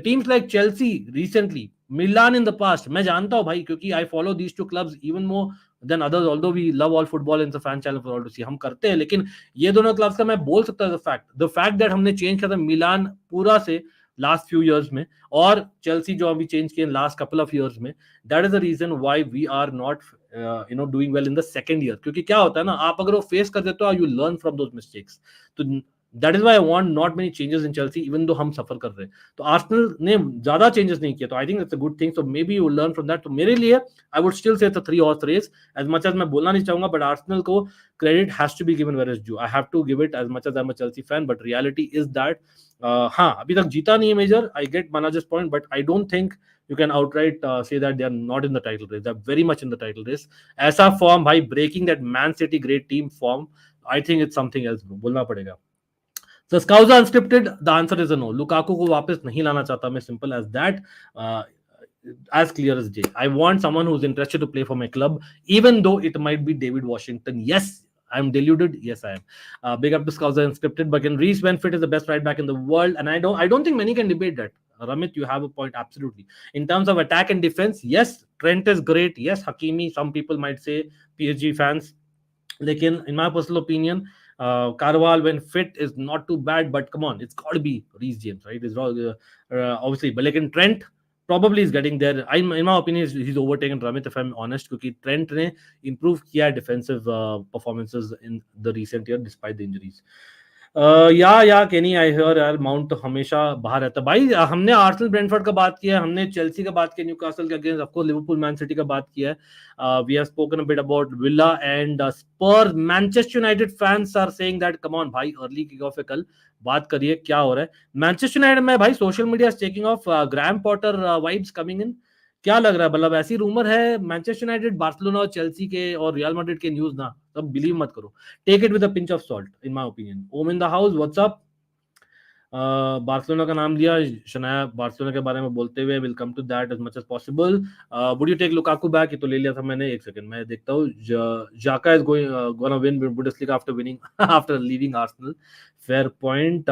Teams like Chelsea recently, Milan in the past, मैं जानता हूँ भाई, क्योंकि I follow these two clubs even more than others, although we love all football and the fan channel for all to see, हम करते हैं, लेकिन ये दोनों क्लब्स का मैं बोल सकता हूँ the fact that हमने चेंज किया था मिलान पूरा से last few years में, और चेल्सी जो अभी चेंज किए last couple of years में, that is the reason why we are not doing well in the second year. क्योंकि क्या होता है ना, आप अगर वो फेस कर देते हो, you learn from those mistakes. तो that is why I want not many changes in Chelsea, even though हम सफर कर रहे हैं. तो आर्सेनल ने ज्यादा चेंजेस नहीं किया, तो I think that's a good thing. So maybe you will learn from that. तो मेरे लिए I would still say it's a 3-horse race. As much as मैं बोलना नहीं चाहूंगा, but Arsenal को credit has to be given where it's due. I have to give it as much as I'm a Chelsea fan, but reality is that हाँ, अभी तक जीता नहीं है major. I get Manaj's point, but I don't think you can outright say that they are not in the title race. They are very much in the title race. ऐसा form भाई, breaking that Man City great team form, I think it's something else. बोलना पड़ेगा. So Scouser unscripted, the answer is a no. Lukaku को वापस नहीं लाना चाहता मैं, simple as that. As clear as day. I want someone who's interested to play for my club, even though it might be David Washington. Yes, I'm deluded. Yes, I am. Big up to Scouser unscripted. But Reece when fit is the best right back in the world, and I don't think many can debate that. Ramit, you have a point, absolutely. In terms of attack and defense, yes, Trent is great. Yes, Hakimi. Some people might say PSG fans. Lekin, in my personal opinion, Carval when fit is not too bad, but come on, it's got to be Reece James, right? It's obviously, but like in Trent probably is getting there. In my opinion, he's overtaken Ramit, if I'm honest, because Trent ने improve किया defensive performances in the recent year despite the injuries. या केनी I hear यार, mount तो हमेशा बाहर रहता भाई. हमने आर्सेनल ब्रेंटफोर्ड का बात किया है, हमने चेल्सी का बात किया, न्यूकासल के against, of course Liverpool Man City का बात किया है. We have spoken a bit about Villa and Spurs. Manchester United fans are saying that come on भाई, अर्ली किक ऑफ है कल, बात करिए क्या हो रहा है मैनचेस्टर यूनाइटेड में भाई. Social media is taking off, Graham Potter vibes coming in. क्या लग रहा है, मतलब ऐसी रूमर है मैनचेस्टर यूनाइटेड, बार्सिलोना और चेल्सी के और रियल मैड्रिड के न्यूज़ ना, तब बिलीव मत करो. Take it with a pinch of salt in my opinion. Om in the house, what's up. Barcelona का नाम लिया, शनाया बार्सिलोना के बारे में बोलते हुए, will come to that as much as possible. Would you take Lukaku back? ये तो ले लिया था मैंने, एक सेकंड मैं देखता हूँ. जाका is going win Bundesliga after winning after leaving Arsenal. Fair point.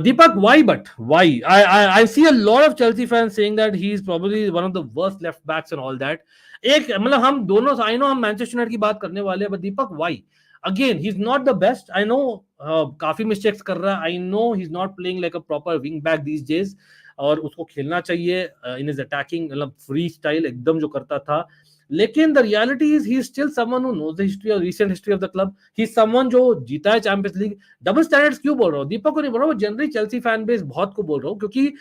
Deepak, why? But why? I see a lot of Chelsea fans saying that he's probably one of the worst left backs and all that. एक मतलब हम दोनों, I know हम Manchester United की बात करने वाले हैं, but Deepak, why? Again, he's not the best. I know काफी मिस्टेक्स कर रहा है. I know he's not playing like a proper wing back these days. और उसको खेलना चाहिए in his attacking, मतलब फ्री स्टाइल एकदम जो करता था. लेकिन the reality is he is still someone who knows the history और recent history of the club. He is someone जो जीता है चैंपियंस लीग. डबल स्टैंडर्ड्स क्यों बोल रहा हूँ? दीपक को नहीं बोल रहा हूँ, जनरली चेल्सी फैन बेस बहुत को बोल रहा हूँ, क्योंकि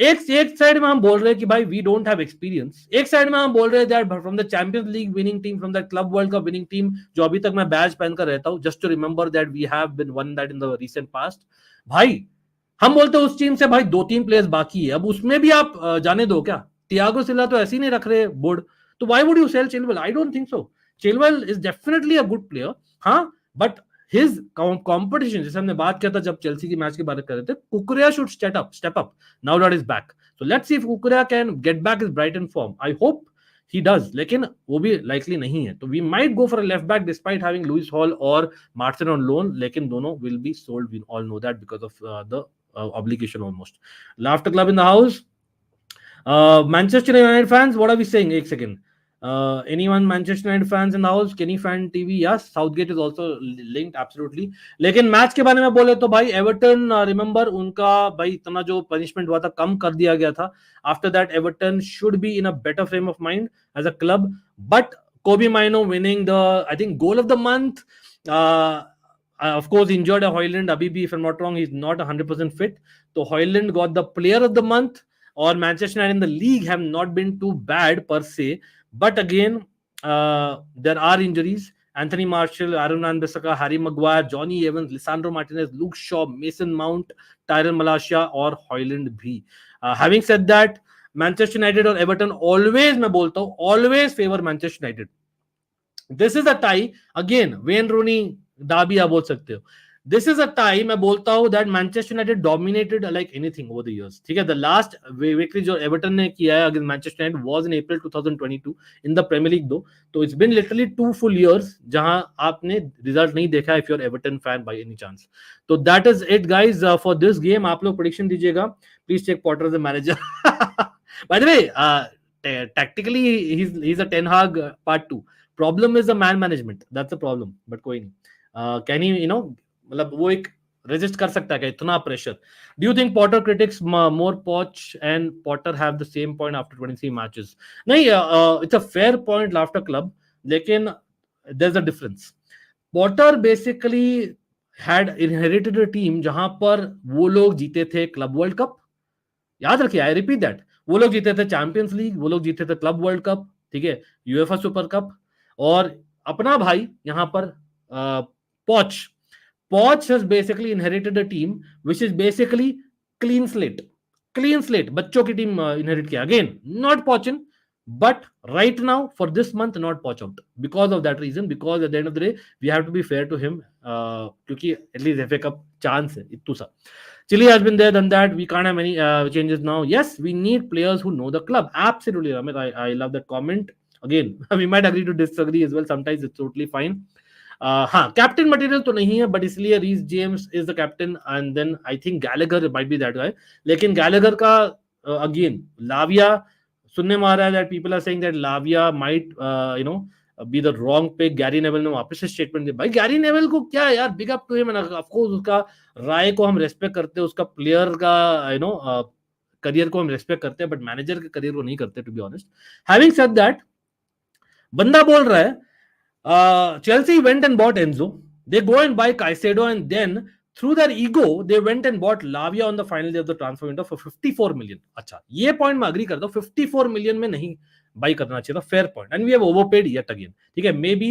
एक साइड में हम बोल रहे हैं कि भाई वी डोंट हैव एक्सपीरियंस, एक साइड में हम बोल रहे हैं that from the Champions League winning team, from the Club World Cup winning team, जो अभी तक मैं बैज पहनकर रहता हूं just to remember that we have been won that in the recent past. भाई हम बोलते हैं उस टीम से भाई 2-3 प्लेयर्स बाकी है, अब उसमें भी आप जाने दो क्या? थियागो सिल्वा तो ऐसे ही नहीं रख रहे बोर्ड, तो why would you sell Chilwell? I don't think so. Chilwell is definitely a good player, हाँ, बट हिज कंपटीशन, जैसे हमने बात किया था जब चेल्सी की मैच की बात कर रहे थे, Cucurella should step up now that is back. So let's see if Kukurea can get back his Brighton form. I hope he does, लेकिन वो भी likely नहीं है, तो we might go for a left back despite having Lewis Hall or Martin on loan, लेकिन दोनों will be sold. We all know that because of the obligation almost. Laughter Club in the house. Manchester United fans, what are we saying? एक second. Anyone Manchester United fans in the house? Kenny fan TV? Yes, Southgate is also linked, absolutely. लेकिन match के बारे में बोले तो भाई Everton, remember उनका भाई इतना जो पनिशमेंट हुआ था कम कर दिया गया था. After that Everton should be in a better frame of mind as a club, but Kobe Mino winning the, I think, goal of the month. Of course, injured a Højlund. Abhi bhi, if I'm not wrong, he's not 100% fit. So Højlund got the player of the month. Or Manchester United in the league have not been too bad per se, but again, there are injuries. Anthony Martial, Aaron Wan-Bissaka, Harry Maguire, Johnny Evans, Lisandro Martinez, Luke Shaw, Mason Mount, Tyrell Malacia और Højlund भी. Having said that, Manchester United और Everton always, मैं बोलता हूँ, always favor Manchester United. This is a tie. Again, Wayne Rooney, Derby आप बोल सकते हो. This is a tie. मैं बोलता हूँ that Manchester United dominated like anything over the years. ठीक है, the last victory जो Everton ने किया है against Manchester United was in April 2022 in the Premier League though. तो it's been literally 2 full years जहां आपने रिजल्ट नहीं देखा if you're Everton fan by any chance. तो that is it guys for this game. आप लोग prediction दीजिएगा. Please check Potter as a manager. By the way, tactically he's a Ten Hag part 2. Problem is the man management. That's the problem. But कोई नहीं. Can he, मतलब वो एक resist कर सकता है क्या इतना प्रेशर? Do you think Potter critics more Poch and Potter have the same point after 23 matches? नहीं, it's a fair point laughter club, लेकिन there is a difference. Potter basically had inherited a team जहां पर वो लोग जीते थे club World cup. याद रखिए, आई रिपीट दैट, वो लोग जीते थे चैंपियंस लीग, वो लोग जीते थे क्लब वर्ल्ड कप, ठीक है, यूएफए सुपर कप. और अपना भाई यहां पर पॉच has basically inherited a team which is basically clean slate. बच्चों की टीम inherit किया. Again, not Pochin, but right now for this month not Poch out because of that reason, because at the end of the day we have to be fair to him, क्योंकि at least FA Cup chance है इतू सा. Chile has been there, done that. We can't have any changes now. Yes, we need players who know the club. Absolutely, Ramit. I love that comment. Again, we might agree to disagree as well. Sometimes it's totally fine. हाँ, captain material तो नहीं है, but इसलिए Reece James is the captain and then I think Gallagher might be that guy. लेकिन Gallagher का again लाविया सुनने में आ रहा है that people are saying that Lavia might be the wrong pick. Gary Neville ने वापस से स्टेटमेंट दिया. भाई गैरी नेवल को क्या है यार, big up to him. Of course उसका राय को हम रेस्पेक्ट करते हैं, उसका प्लेयर का करियर को हम रेस्पेक्ट करते हैं, बट मैनेजर के करियर को नहीं करते to be honest. Having said that, बंदा बोल रहा है Chelsea went and bought Enzo. They go and buy Caicedo, and then through their ego they went and bought Lavia on the final day of the transfer window for 54 million. अच्छा, ये point मैं agree करता हूँ, 54 million में नहीं by करना चाहिए था. Fair point. And we have overpaid yet again. ठीक है, maybe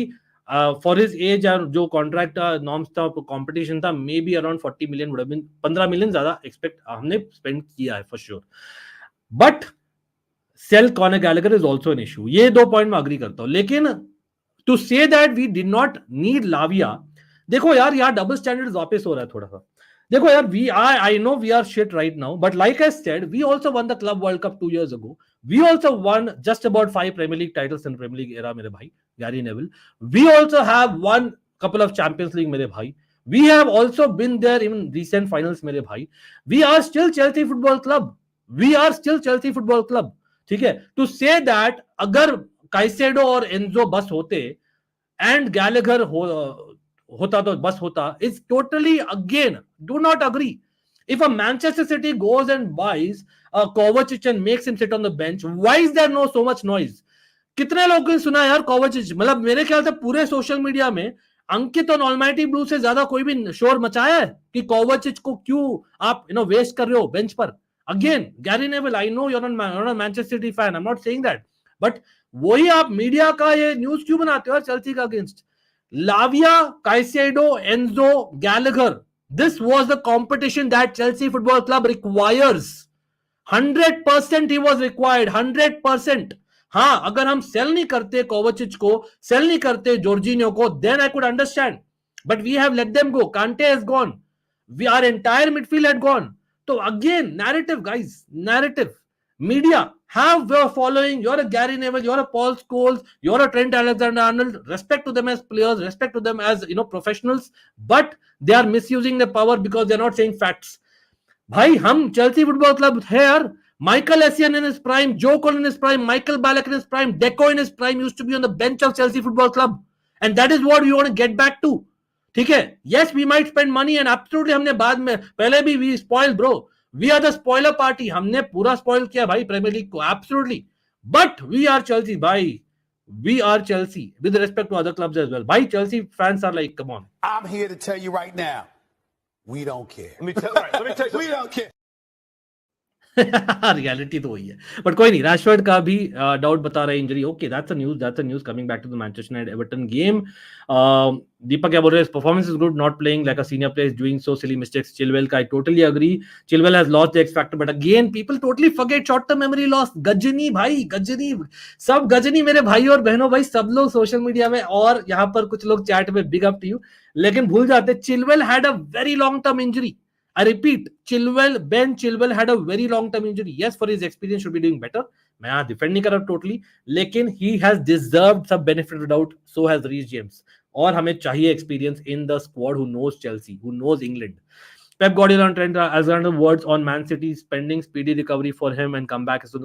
for his age और जो कॉन्ट्रैक्ट नॉर्म्स था, कंपटीशन था, maybe around 40 million would have been. 15 million ज्यादा एक्सपेक्ट हमने स्पेंड किया है for sure, but sell Conor Gallagher is also an issue. ये 2 पॉइंट मैं अग्री करता हूँ. लेकिन to say that we did not need Lavia, देखो यार, यहाँ डबल स्टैंडर्ड वापस हो रहा है थोड़ा सा. देखो यार, I know we are shit right now, but like I said, we also won the Club World Cup 2 years ago. We also won just about 5 Premier League titles in Premier League era, मेरे भाई Gary Neville. We also have won couple of Champions League, मेरे भाई. We have also been there in recent finals, मेरे भाई. We are still Chelsea Football Club. We are still Chelsea Football Club. ठीक है, to say that अगर Caicedo और Enzo बस होते एंड गैलेगर होता तो बस होता, is totally again do not agree. If a Manchester City goes and buys Kovacic and makes him sit on the bench, why is there no so much noise? कितने लोगों ने सुना यार कोवाचिच? मतलब मेरे ख्याल से पूरे सोशल मीडिया में अंकित और ऑलमाइटी ब्लू से ज्यादा कोई भी शोर मचाया है कि कोवाचिच को क्यों आप वेस्ट कर रहे हो बेंच पर? Again, Gary Neville, I know you're not a Manchester City fan. I'm not saying that. But वही आप मीडिया का ये न्यूज क्यों बनाते हो यार चेल्सी का against? Lavia, Caicedo, Enzo, Gallagher. This was the competition that Chelsea Football Club requires. 100% he was required. 100%. हाँ, अगर हम सेल नहीं करते कोवाचिच को, सेल नहीं करते जॉर्जिनियो को, then I could understand. But we have let them go. Kante has gone. Our entire midfield had gone. So again, narrative, guys. Narrative. Media have your following. You're a Gary Neville, you're a Paul Scholes, you're a Trent Alexander-Arnold. Respect to them as players, respect to them as professionals, but they are misusing the power because they're not saying facts. भाई हम Chelsea football club है यार. Michael Essien in his prime, Joe Cole in his prime, Michael Ballack in his prime, Deco in his prime used to be on the bench of Chelsea Football Club, and that is what we want to get back to. ठीक है? Yes, we might spend money, and absolutely हमने बाद में पहले भी we spoil, bro. We are the spoiler party. हमने पूरा spoil किया भाई प्रीमियर लीग को, absolutely. But we are Chelsea, भाई. We are Chelsea with respect to other clubs as well. भाई Chelsea fans are like, come on. I'm here to tell you right now, we don't care. Let me tell you, We don't care. Reality तो वही है. But कोई नहीं, Rashford का भी doubt बता रहा है injury. Okay, that's a news coming back to the Manchester United Everton game. Deepak क्या बोल रहे हैं? Performance is good, not playing like a senior player, doing so silly mistakes. Chilwell का I totally agree. Chilwell has lost the X factor, but again people totally forget short term memory loss. Ghajini भाई, गजनी, सब गजनी मेरे भाई और बहनों, भाई सब लोग सोशल मीडिया में और यहाँ पर कुछ लोग चैट में, बिग अप टू यू, लेकिन भूल जाते Chilwell had a very long term injury. I repeat, Ben Chilwell had a very long-term injury. Yes, for his experience should be doing better. मैं यहाँ डिफेंड नहीं कर रहा टोटली, लेकिन he has deserved some benefit of the doubt. So has Reece James. और हमें चाहिए experience in the squad who knows Chelsea, who knows England. Pep Guardiola and Trent Alexander words on Man City pending speedy recovery for him and come back as soon.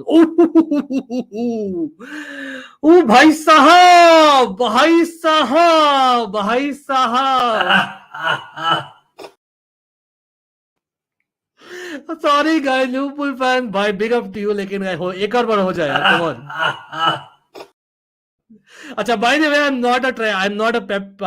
Oh, भाई साहब, भाई साहब, भाई साहब. Sorry guys, Liverpool fan भाई, big up to you, लेकिन एक और बार हो जाए यार, कम ऑन. अच्छा, by the way, I am not a Pep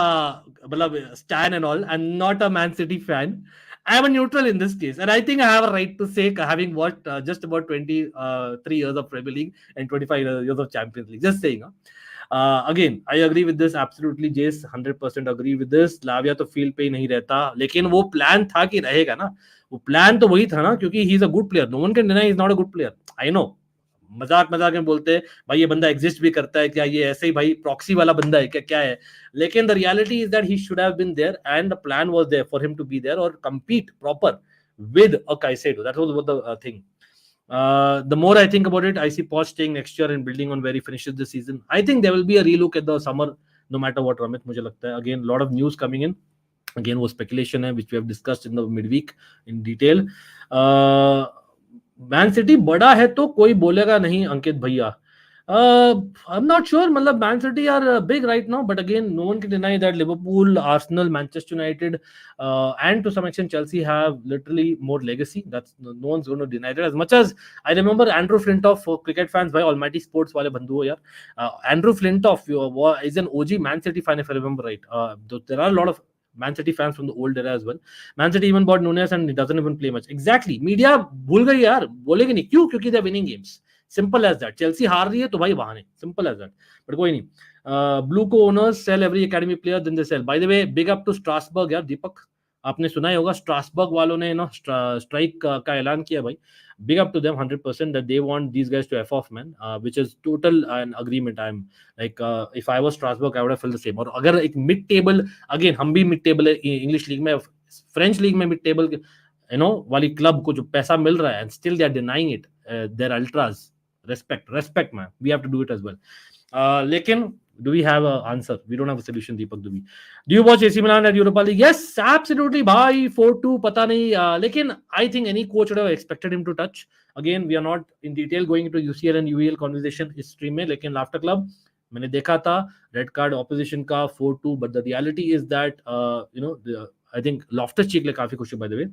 मतलब stan and all. I am not a Man City fan. I am a neutral in this case, and I think I have a right to say, having watched just about 23 years of Premier League and 25 years of Champions League. Just saying. Again, I agree with this absolutely. Jace 100% agree with this. Lavia तो field पे ही नहीं रहता, लेकिन वो plan था कि रहेगा ना. वो प्लान तो वही था ना, क्योंकि he is a good player. No one can deny he is not a good player. I know मजाक में बोलते हैं भाई ये बंदा एग्जिस्ट भी करता है क्या, ये ऐसे ही भाई प्रॉक्सी वाला बंदा है क्या, क्या है, लेकिन the reality is that he should have been there and the plan was there for him to be there और compete proper with a Caicedo. That was the thing. The more I think about it, I see Poch staying next year and building on where he finishes this season. I think there will be a relook at the summer no matter what, Ramit, मुझे लगता है. Again, lot of news coming in. Again, वो speculation है which we have discussed in the midweek in detail. Man city बड़ा है तो कोई बोलेगा नहीं, अंकित भैया. I'm not sure. मतलब Man City are big right now, but again, no one can deny that Liverpool, Arsenal, Manchester United, and to some extent Chelsea have literally more legacy. That's no one's going to deny that. As much as I remember Andrew Flintoff, for cricket fans, by Almighty Sports वाले बंधु हो यार. Andrew Flintoff is an OG Man City fan, if I remember right. There are a lot of Man City fans from the old era as well. Man City even bought Nunes and he doesn't even play much. Exactly. Media भूल गई यार, बोलेगी नहीं क्यों, क्योंकि they're winning games. Simple as that. Chelsea हार रही है तो भाई बहाने. Simple as that. But कोई नहीं. Blue Co owners sell every academy player, then they sell. By the way, big up to Strasbourg यार. दीपक, आपने सुना ही होगा Strasbourg वालों ने ना strike का ऐलान किया भाई. Big up to them 100% that they want these guys to F off, man. Which is total an agreement. I'm like, if I was Strasbourg, I would have felt the same. और अगर एक mid table, again हम भी mid table है English league में, French league में mid table, वाली club को जो पैसा मिल रहा है and still they are denying it, their ultras. Respect, man. We have to do it as well. Lekin, do we have an answer? We don't have a solution, Deepak. Do you watch AC Milan at Europa League? Yes, absolutely. Bhai, 4-2, pata nahi. Lekin, I think any coach would have expected him to touch. Again, we are not in detail going into UCL and UEL conversation history में, लेकिन Laughter Club मैंने देखा था red card opposition का 4-2, but the reality is that I think Loftus Cheek ले काफी खुश है by the way.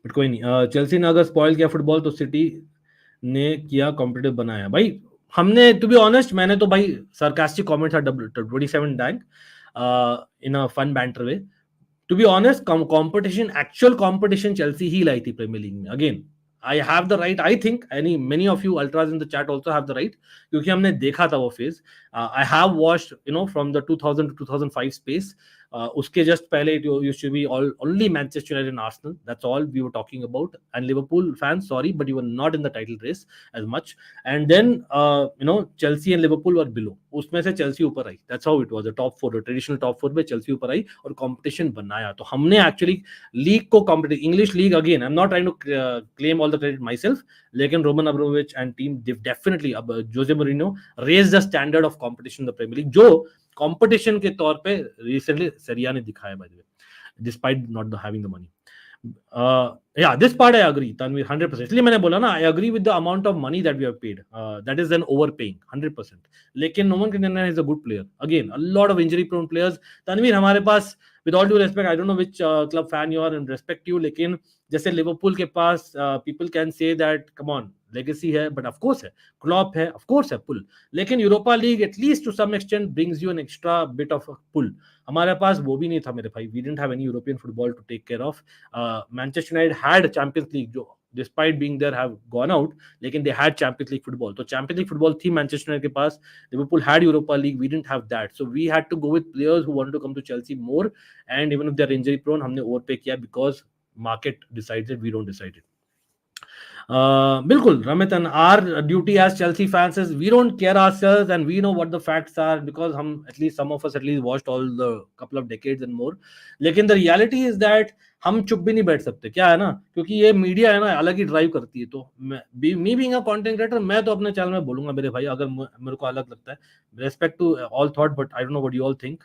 But कोई नहीं. Chelsea ने अगर spoil किया football तो City ने किया कॉम्पिटिटिव बनाया. भाई हमने, टू बी ऑनेस्ट, मैंने तो भाई sarcastic comment था 27 dank in a fun banter way. To be honest, competition, actual competition Chelsea ही लाई थी प्रीमियर लीग में. Again I have the right, I think many of you ultras in the chat also have the right, क्योंकि हमने देखा था वो phase. I have watched, from the 2000 to 2005 space. उसके just पहले it used to be only Manchester United and Arsenal. That's all we were talking about. And Liverpool fans, sorry, but you were not in the title race as much. And then Chelsea and Liverpool were below. उसमें से Chelsea ऊपर आई. That's how it was. The top four, the traditional top four में Chelsea ऊपर आई और competition बनाया. तो हमने actually league को competition, English league again. I'm not trying to claim all the credit myself. लेकिन Roman Abramovich and team, they've definitely, Jose Mourinho raised the standard of competition in the Premier League, जो competition के तौर पे recently Serie A ने दिखाया, by the way, despite not having the money. Yeah, this part I agree, Tanvir, 100%. इसलिए मैंने बोला ना, I agree with the amount of money that we have paid. That is an overpaying, 100%. लेकिन no one can deny he's a good player. Again, a lot of injury prone players. Tanvir, हमारे पास, with all due respect, I don't know which club fan you are and respect you, लेकिन जैसे Liverpool के पास people can say that, come on, legacy है, but of course है, Klopp है, of course है, pull. लेकिन Europa league at least to some extent brings you an extra bit of a pull. हमारे पास वो भी नहीं था मेरे भाई. We didn't have any European football to take care of. Manchester United had Champions League, जो despite being there have gone out, लेकिन they had Champions League football. तो Champions League football थी Manchester United के पास. Liverpool had Europa League. We didn't have that. So we had to go with players who wanted to come to Chelsea more. And even if they're injury prone, हमने overpay किया because market decides it. We don't decide it. Bilkul, Ramit, and our duty as Chelsea fans is we don't care ourselves and we know what the facts are because at least some of us at least watched all the couple of decades and more. लेकिन the reality is that हम चुप भी नहीं बैठ सकते. क्या है ना, क्योंकि ये मीडिया है ना अलग ही ड्राइव करती है. तो me being a content creator, मैं तो अपने चैनल में बोलूंगा मेरे भाई, अगर मेरे को अलग लगता है. Respect to all thought, but I don't know what you all think.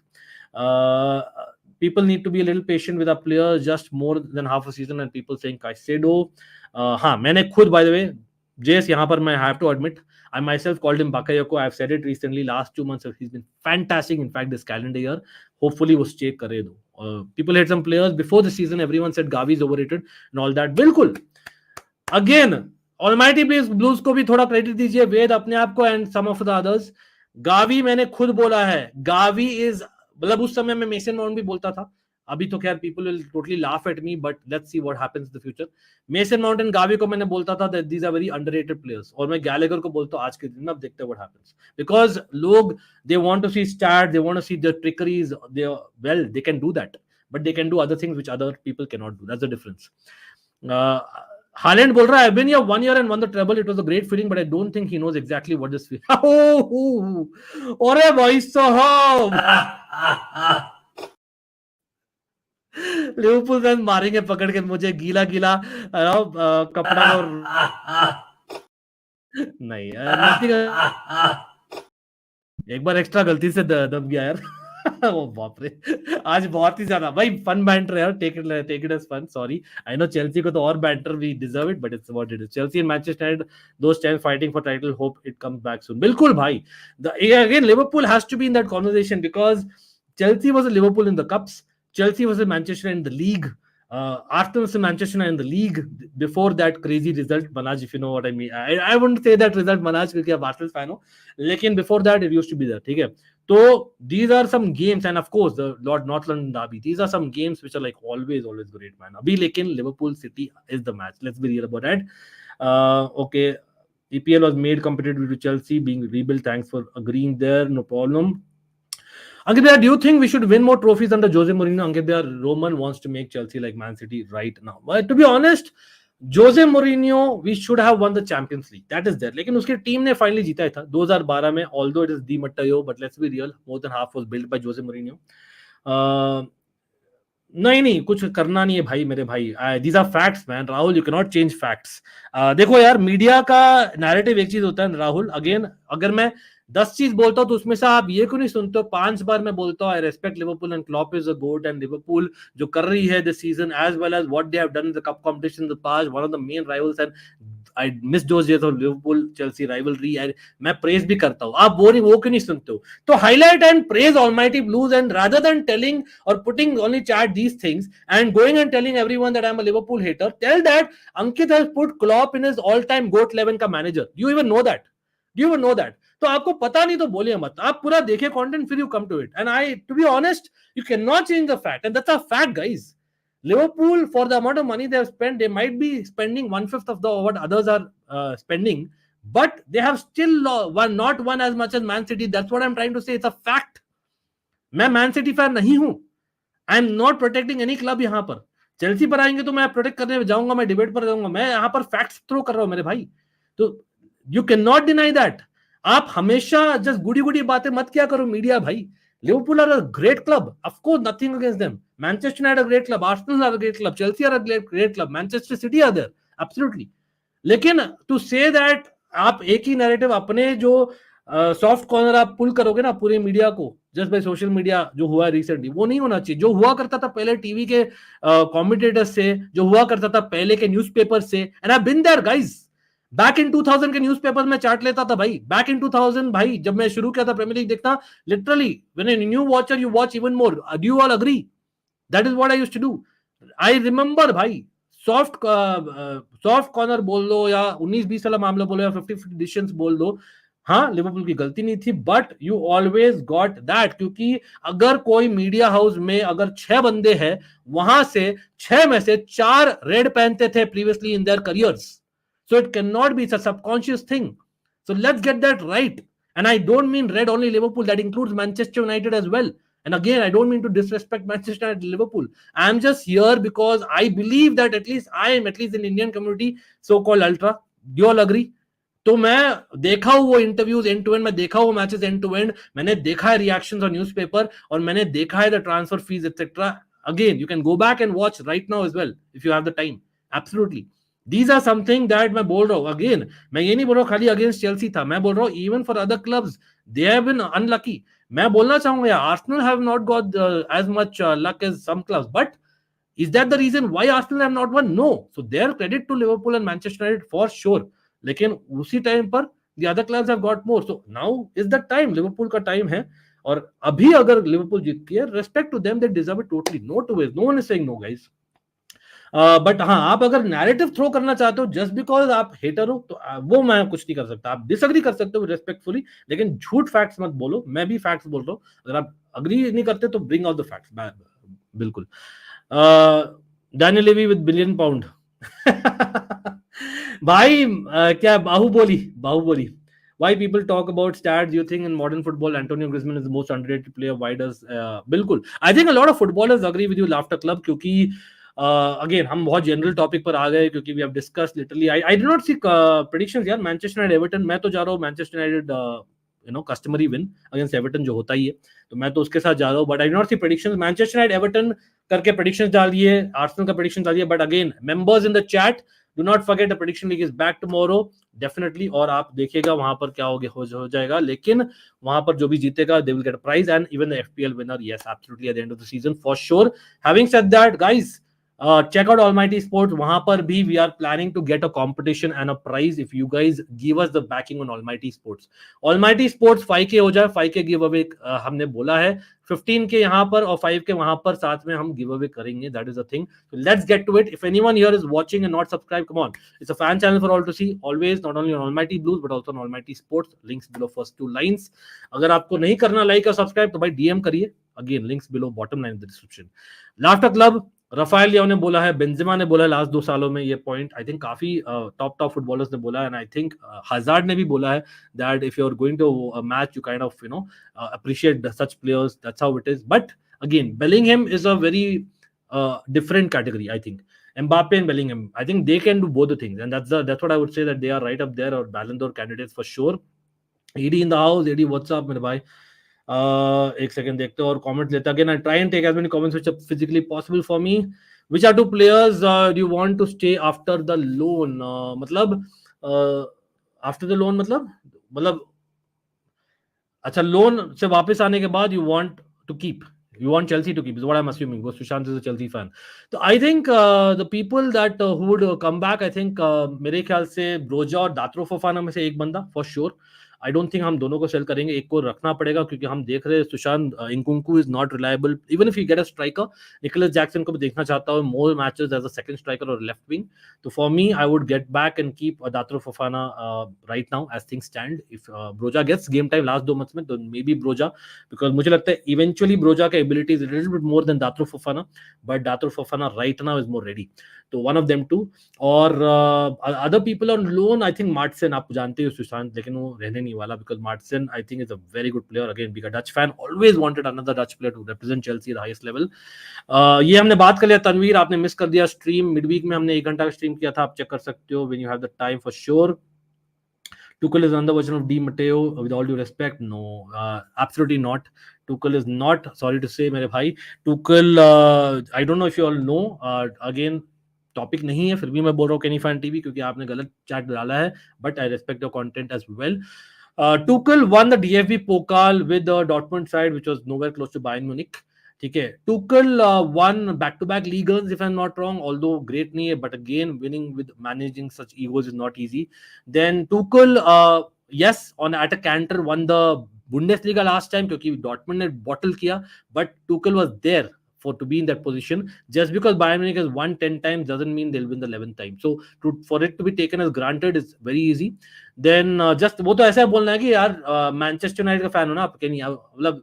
People need to be a little patient with our players. Just more than half a season and people saying Caicedo. हाँ, मैंने खुद, by the way, Jace, यहाँ पर मैं have to admit, I myself called him Bakayoko. I've said it recently. Last 2 months, he's been fantastic. In fact, this calendar year, hopefully, वो stay करे दो. People hate some players before the season. Everyone said Gavi is overrated and all that. बिल्कुल. Again, Almighty Blues को भी थोड़ा credit दीजिए, वेद अपने आप को and some of the others. Gavi मैंने खुद बोला है. Gavi is, मतलब उस समय मैं मेसन माउंट भी बोलता था. अभी तो खैर people will totally laugh at me, but let's see what happens in the future. Mason mount and Gavi को मैंने बोलता था that these are very underrated players, और मैं गैलेगर को बोलता हूँ आज के दिन. अब देखते हैं what happens, because लोग they want to see stats, they want to see the trickeries. They can do that, but they can do other things which other people cannot do. That's the difference. Haaland बोल रहा है, I've been here 1 year and won the treble. It was a great feeling, but I don't think he knows exactly what this feels. अरे भाई साहब, Liverpool fans मारेंगे पकड़ के मुझे, गीला गीला कपड़ा और नहीं, एक बार एक्स्ट्रा गलती से दब गया यार. ओ बाप रे, आज बहुत ही ज्यादा भाई फन बैंटर है. Take it as fun. Sorry, I know Chelsea को तो और banter we deserve it, but it's what it is. Chelsea and Manchester United, दो stand fighting for title. Hope it comes back soon. बिल्कुल भाई, again Liverpool has to be in that conversation because Chelsea was a Liverpool in the cups. Chelsea was a Manchester in the league. Arsenal was a Manchester in the league before that crazy result, Manaj, if you know what I mean. I wouldn't say that result, Manaj, because आप Arsenal fan हो. लेकिन before that, it used to be there. ठीक है. तो these are some games, and of course the North London derby. These are some games which are like always great, man. अभी लेकिन Liverpool City is the match. Let's be real about that. Okay, EPL was made competitive to Chelsea being rebuilt. Thanks for agreeing there. No problem. Ankit, do you think we should win more trophies under Jose Mourinho? Ankit, Roman wants to make Chelsea like Man City right now. But to be honest, Jose Mourinho, we should have won the Champions League. That is there. लेकिन उसकी team ने finally जीता था 2012 में. Although it is Di Matteo, but let's be real, more than half was built by Jose Mourinho. नहीं कुछ करना नहीं है भाई मेरे भाई. These are facts, man. Rahul, you cannot change facts. देखो यार, मीडिया का नैरेटिव एक चीज होता है राहुल. अगेन, अगर मैं 10 चीज बोलता हूं तो उसमें से आप ये क्यों नहीं सुनते हो? 5 बार मैं बोलता हूं I respect Liverpool and Klopp is a GOAT, and Liverpool जो कर रही है this season as well as what they have done in the cup competition in the past, one of the main rivals, and I miss those days of Liverpool Chelsea rivalry. मैं praise भी करता हूं. आप वो क्यों नहीं सुनते हो? तो highlight and praise Almighty Blues, and rather then telling और putting only chat these things and going and telling everyone that I am a Liverpool hater, tell that Ankit has put Klopp in his all time GOAT 11 का manager. Do you even know that? Do you even know that? तो आपको पता नहीं तो बोलिए मत. आप पूरा देखे कंटेंट, फिर you come to it. And I, to be honest, you can not change the fact, and that's a fact guys. Liverpool, for the amount of money they have spent, they might be spending 1/5 of the what others are spending, but they have still not won as much as Man City. That's what I'm trying to say. It's a fact. मैं man City fan नहीं हूं. आई am not protecting any club. यहां पर Chelsea पर आएंगे तो मैं protect करने जाऊंगा, मैं डिबेट पर जाऊंगा. मैं यहां पर फैक्ट्स थ्रो कर रहा हूं मेरे भाई. तो you can not deny that. आप हमेशा जस्ट गुड़ी गुड़ी बातें मत क्या करो मीडिया भाई. Liverpool are a great club. Of course, nothing against them. Manchester United are a great club. Arsenal are a great club. Chelsea are a great club. Manchester City are there. Absolutely. लेकिन to say that आप एक ही narrative अपने जो soft corner आप पुल करोगे ना पूरे media को जस्ट बाय सोशल मीडिया जो हुआ रिसेंटली, वो नहीं होना चाहिए. जो हुआ करता था पहले टीवी के कमेंटेटर्स से, जो हुआ करता था पहले के न्यूज़पेपर से. And I have been there guys. Back in 2000 के न्यूज़पेपर में चार्ट लेता था भाई. बैक इन 2000 भाई जब मैं शुरू किया था प्रीमियर लीग देखना, literally when a new watcher you watch even more. Do you all agree? That is what I used to do. I remember भाई सॉफ्ट कॉर्नर बोल दो या 19-20 वाला मामला बोलो या 50-50 डिसीजंस बोल दो, हाँ लिवरपूल की गलती नहीं थी, but you always got that. क्योंकि अगर कोई मीडिया हाउस में अगर 6 बंदे हैं, वहां से 6 में से 4 रेड पहनते थे previously in their careers. So it can not be a subconscious thing. So let's get that right. And I don't mean red only Liverpool, that includes Manchester United as well. And again, I don't mean to disrespect Manchester United, Liverpool. I'm just here because I believe that at least I am, at least in Indian community, so-called ultra. Do you all agree? तो मैं देखा हूँ वो interviews and to and, मैं देखा हूँ matches and to and, मैंने देखा है रिएक्शंस ऑन न्यूज़पेपर, और मैंने देखा है the transfer fees etcetera. Again you can go back and watch right now as well if you have the time. Absolutely. These are something that मैं बोल रहा हूँ. अगेन मैं ये नहीं बोल रहा हूँ खाली अगेंस्ट चेल्सी था, मैं बोल रहा हूँ even for other clubs they have been unlucky. मैं बोलना चाहूंगा Arsenal have not got as much luck as some clubs, but is that the reason why Arsenal have not won? No. So their credit to Liverpool and Manchester United for sure. लेकिन उसी time पर the other clubs have got more. So now is the time. Liverpool का time है, और अभी अगर Liverpool जीतती है, respect to them, they deserve it totally. No two ways. No one is saying no, guys. But हाँ, आप अगर नैरेटिव थ्रो करना चाहते हो जस्ट बिकॉज आप हेटर हो, तो वो मैं कुछ नहीं कर सकता. आप डिसएग्री कर सकते हो रेस्पेक्टफुली, लेकिन झूठ फैक्ट्स मत बोलो. मैं भी फैक्ट्स बोल रहा हूँ. अगर आप अग्री नहीं करते तो ब्रिंग आउट द फैक्ट्स. बिल्कुल. Daniel Levy with billion pound. भाई क्या Baahubali. Why people talk about stats? You think in modern football Antonio Griezmann is the most underrated player? Why does बिल्कुल. I think a lot of footballers agree with you, Laughter Club, क्योंकि again हम बहुत general topic पर आ गए क्योंकि we have discussed literally. I did not see predictions यार. Manchester United Everton, मैं तो जा रहा हूँ Manchester United customary win against Everton जो होता ही है, तो मैं तो उसके साथ जा रहा हूँ. But I did not see predictions. Manchester United Everton करके प्रेडिक्शंस डाल दिए, आर्सेनल का प्रेडिक्शन डाल दिया. But again members in the chat, do not forget the prediction league is back tomorrow definitely, और आप देखिएगा वहां पर क्या हो जाएगा. लेकिन वहां पर जो भी जीतेगा they will get a prize and even the FPL winner, yes absolutely, at the end of the season for sure. Having said that guys, check out Almighty Sports. वहां पर भी we are planning to get a competition and a prize if you guys give us the backing on Almighty Sports. Almighty Sports 5K हो जाए, 5K give away हमने बोला है, 15K यहाँ पर और 5K वहां पर साथ में हम गिव अवे करेंगे. That is the thing. So let's get to it. If anyone here is watching and not subscribed, come on. It's a fan channel for all to see. Always, not only on Almighty Blues but also on Almighty Sports. Links below first 2 lines. अगर आपको नहीं करना like और subscribe तो भाई DM करिए. Again, links below bottom line in the description. Laughter Club, Rafael Leao ने बोला है, बेंजेमा ने बोला है लास्ट 2 सालों में ये पॉइंट. आई थिंक काफी टॉप फुटबॉलर्स ने बोला है, एंड आई थिंक हजार्ड ने भी बोला है that if you are going to a match you kind of appreciate such players. That's how it is. But again Bellingham is a very different category. I think Mbappe and Bellingham, I think they can do both the things, and that's what I would say, that they are right up there or Ballon d'Or candidates for sure. AD in the house. AD, what's up मेरे भाई? एक second देखते हैं और comment लेते हैं. Again I try and take as many comments which are physically possible for me. Which are 2 players do you want to stay after the loan? मतलब after the loan मतलब अच्छा, लोन से वापस आने के बाद you want to keep, you want Chelsea to keep is what I'm assuming, because Sushant is a Chelsea fan. So I think the people that who would come back, I think मेरे ख्याल से Broja और दात्रो Fofana में से एक बंदा for sure. I don't think हम दोनों को सेल करेंगे, एक को रखना पड़ेगा क्योंकि हम देख रहे हैं Sushant Nkunku is not reliable even if you get a striker. Nicolas Jackson को भी देखना चाहता हूं more matches as a second striker और लेफ्ट विंग. तो for me I would get back and keep Datro Fofana right now as things stand. If Broja gets game time last 2 months में तो may be Broja, because मुझे लगता है eventually Broja का ability is little bit more than Datro Fofana, but Datro Fofana right now is more ready. तो one of them too. और other people on loan I think Maatsen, आप जानते हो सुशांत, लेकिन वो रहने नहीं वाला because Maatsen I think is a very good player. Again big Dutch fan, always wanted another Dutch player to represent Chelsea at the highest level. ये हमने बात कर लिया. तनवीर, आपने मिस कर दिया स्ट्रीम. मिडवीक में हमने 1 घंटा का स्ट्रीम किया था, आप चेक कर सकते हो when you have the time for sure. Tuchel is another version of Di Matteo. With all due respect, no, absolutely not. Tuchel is not. Sorry to say, मेरे भाई. Tuchel, I don't know if you all know. Again, topic नहीं है, फिर भी मैं बोल रहा हूँ कैनी फैन टीवी क्योंकि आपने गलत चैट डाला है. But I respect your content as well. Tuchel won the DFB Pokal with the Dortmund side, which was nowhere close to Bayern Munich. ठीक है. Tuchel won back-to-back leagues, if I'm not wrong, although great नहीं है, but again winning with managing such egos is not easy. Then Tuchel, yes, at a canter won the Bundesliga last time क्योंकि Dortmund ने bottle किया, but Tuchel was there to be in that position. Just because Bayern Munich has won 10 times doesn't mean they'll win the 11th time. So for it to be taken as granted is very easy. Then just वो तो ऐसा बोलना है कि यार Manchester United का fan हो ना आप, नहीं मतलब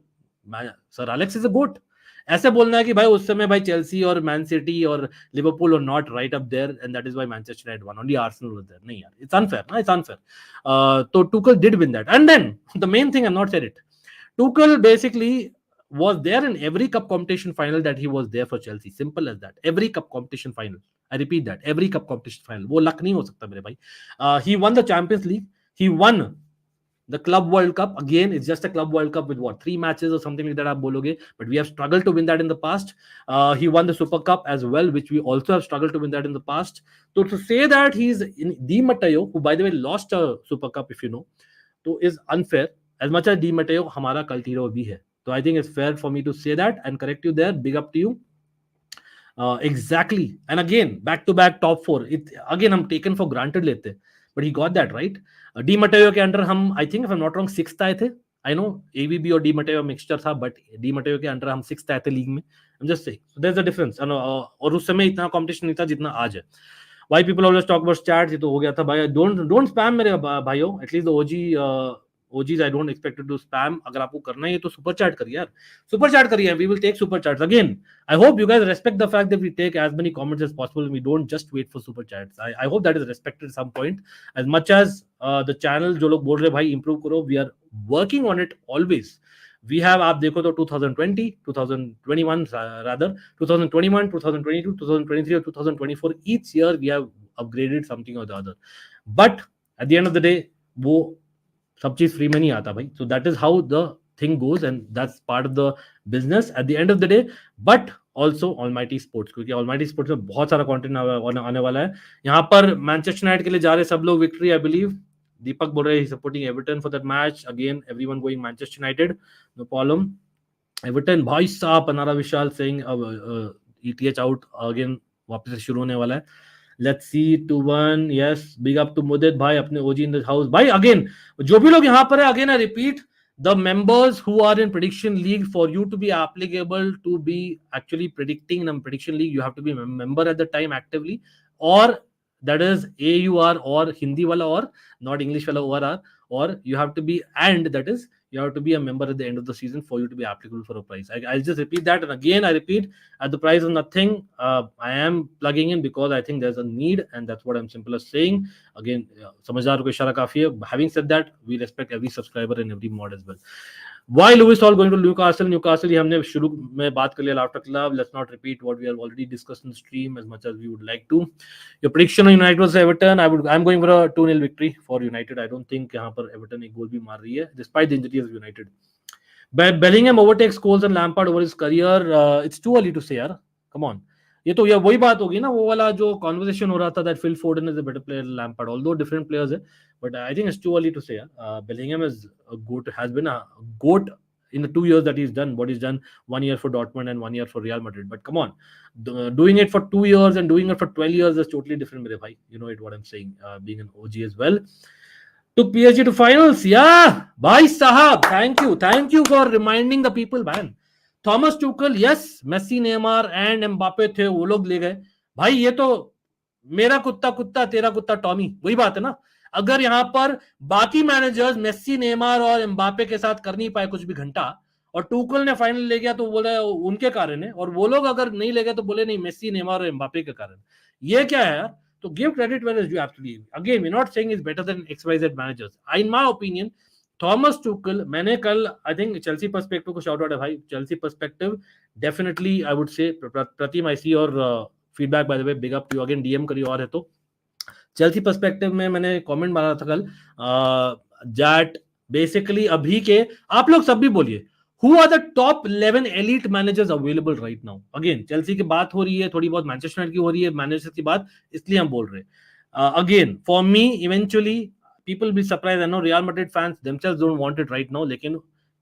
सर एलेक्स इज अ गोट. ऐसे बोलना है कि भाई उस समय भाई चेल्सी और मैन सिटी और Liverpool are not right up there and that is why Manchester United won, only Arsenal was there. नहीं यार, इट्स अनफेयर ना, इट्स अनफेयर. तो Tuchel did win that. And then the main thing, I have not said it, Tuchel basically was there in every cup competition final that he was there for Chelsea. Simple as that. Every cup competition final. I repeat that. Every cup competition final. वो luck नहीं हो सकता मेरे भाई. He won the Champions League. He won the Club World Cup. Again, it's just a Club World Cup with what, 3 matches or something like that आप बोलोगे. But we have struggled to win that in the past. He won the Super Cup as well, which we also have struggled to win that in the past. So to say that he's in Di Matteo, who by the way lost a Super Cup if you know, तो is unfair. As much as Di Matteo हमारा cult hero भी है. So I think it's fair for me to say that and correct you there. Big up to you. Exactly. And again, back-to-back top 4. It again, हम taken for granted लेते, but he got that right. Di Matteo के under हम, I think if I'm not wrong, 6th आए थे. I know AVB और Di Matteo mixture था, but Di Matteo के under हम 6th आए थे लीग में. I'm just saying. So there's a difference. और उस समय इतना competition नहीं था जितना आज है. Why people always talk about stats? ये तो हो गया था भाई. Don't spam मेरे भाइयों. At least the OGs, I don't expect you to spam. अगर आपको करना है तो सुपर चैट करिए यार, सुपर चैट करिए. We will take super chats again. I hope you guys respect the fact that we take as many comments as possible. We don't just wait for super chats. I hope that is respected at some point. As much as the channel जो लोग बोल रहे भाई improve करो, we are working on it always. We have, आप देखो तो 2020, 2021 rather, 2021, 2022, 2023 और 2024, each year we have upgraded something or the other. But at the end of the day, वो सब चीज फ्री में नहीं आता भाई. So that is how the thing goes and that's part of the business at the end of the day. But also almighty sports, क्योंकि almighty sports में बहुत सारा कंटेंट आने वाला है. यहाँ पर मैनचेस्टर यूनाइटेड के लिए जा रहे सब लोग विक्ट्री, आई बिलीव. दीपक बोल रहे हैं supporting Everton for that match. Again everyone going Manchester United, no problem. Everton भाई साहब, Panara Vishal Singh ETH out again, वापस से शुरू होने वाला है. Let's see 2-1. Yes, big up to Mudit भाई, अपने OG in the house भाई. Again, जो भी लोग यहाँ पर है, again I repeat, the members who are in prediction league, for you to be applicable to be actually predicting in a prediction league, you have to be a member at the time actively, or that is AUR or Hindi wala or not English wala ORR, or you have to be, and that is you have to be a member at the end of the season for you to be applicable for a prize. I'll just repeat that, and again I repeat, at the price of nothing, I am plugging in because I think there's a need, and that's what I'm simple as saying. Again, समझदार को इशारा काफी है. Having said that, we respect every subscriber and every mod as well. Why Lewis all going to Newcastle? Newcastle, ये हमने शुरू में बात कर लिया. Laughter Club. Let's not repeat what we have already discussed in the stream as much as we would like to. Your prediction on United versus Everton, I'm going for a 2-0 victory for United. I don't think यहाँ पर Everton एक गोल भी मार रही है despite the injuries of United. Bellingham overtakes Scholes and Lampard over his career. It's too early to say यार. Come on. ये तो वही बात होगी ना, वो वाला जो कॉन्वर्सेशन हो रहा था, that Phil Foden is a better player than Lampard, although different players है, but I think it's too early to say. Bellingham is a goat, has been a goat in the 2 years that he's done what he's done, 1 year for Dortmund and 1 year for Real Madrid. But come on, doing it for 2 years and doing it for 12 years is totally different, मेरे भाई. You know it, what I'm saying, being an OG as well. to PSG to finals. Yeah, bhai sahab, thank you for reminding the people, man. Thomas Tuchel, yes, Messi, Neymar and Mbappe थे, वो लोग ले गए भाई। ये तो मेरा कुत्ता कुत्ता तेरा कुत्ता टॉमी, वही बात है ना। अगर यहाँ पर बाकी मैनेजर्स मेसी, नेमार और एम्बापे के साथ कर नहीं पाए कुछ भी घंटा, और टूकल ने फाइनल ले गया, तो बोले उनके कारण है, और वो लोग अगर नहीं ले गए तो बोले नहीं मेसी, नेमार और एम्बापे के कारण। ये क्या है यार? तो give credit where is due, absolutely. Again, we're not saying he's better than XYZ managers. In my opinion, Thomas Tuchel, मैंने कल आई थिंक चेल्सी पर्सपेक्टिव को शाउट आउट है भाई, Chelsea perspective definitely I would say Pratim I see, और feedback by the way, big up to again, DM करिए और है तो। चेल्सी पर्सपेक्टिव में मैंने कमेंट मारा था कल, दैट बेसिकली अभी के आप लोग सब भी बोलिए, who are the top 11 elite managers available right now? Again, Chelsea की बात हो रही है, थोड़ी बहुत मैनचेस्टर यूनाइटेड की हो रही है, मैनेजर की बात, इसलिए हम बोल रहे हैं। Again for me, eventually people be surprised. I know Real Madrid fans themselves don't want it right now, लेकिन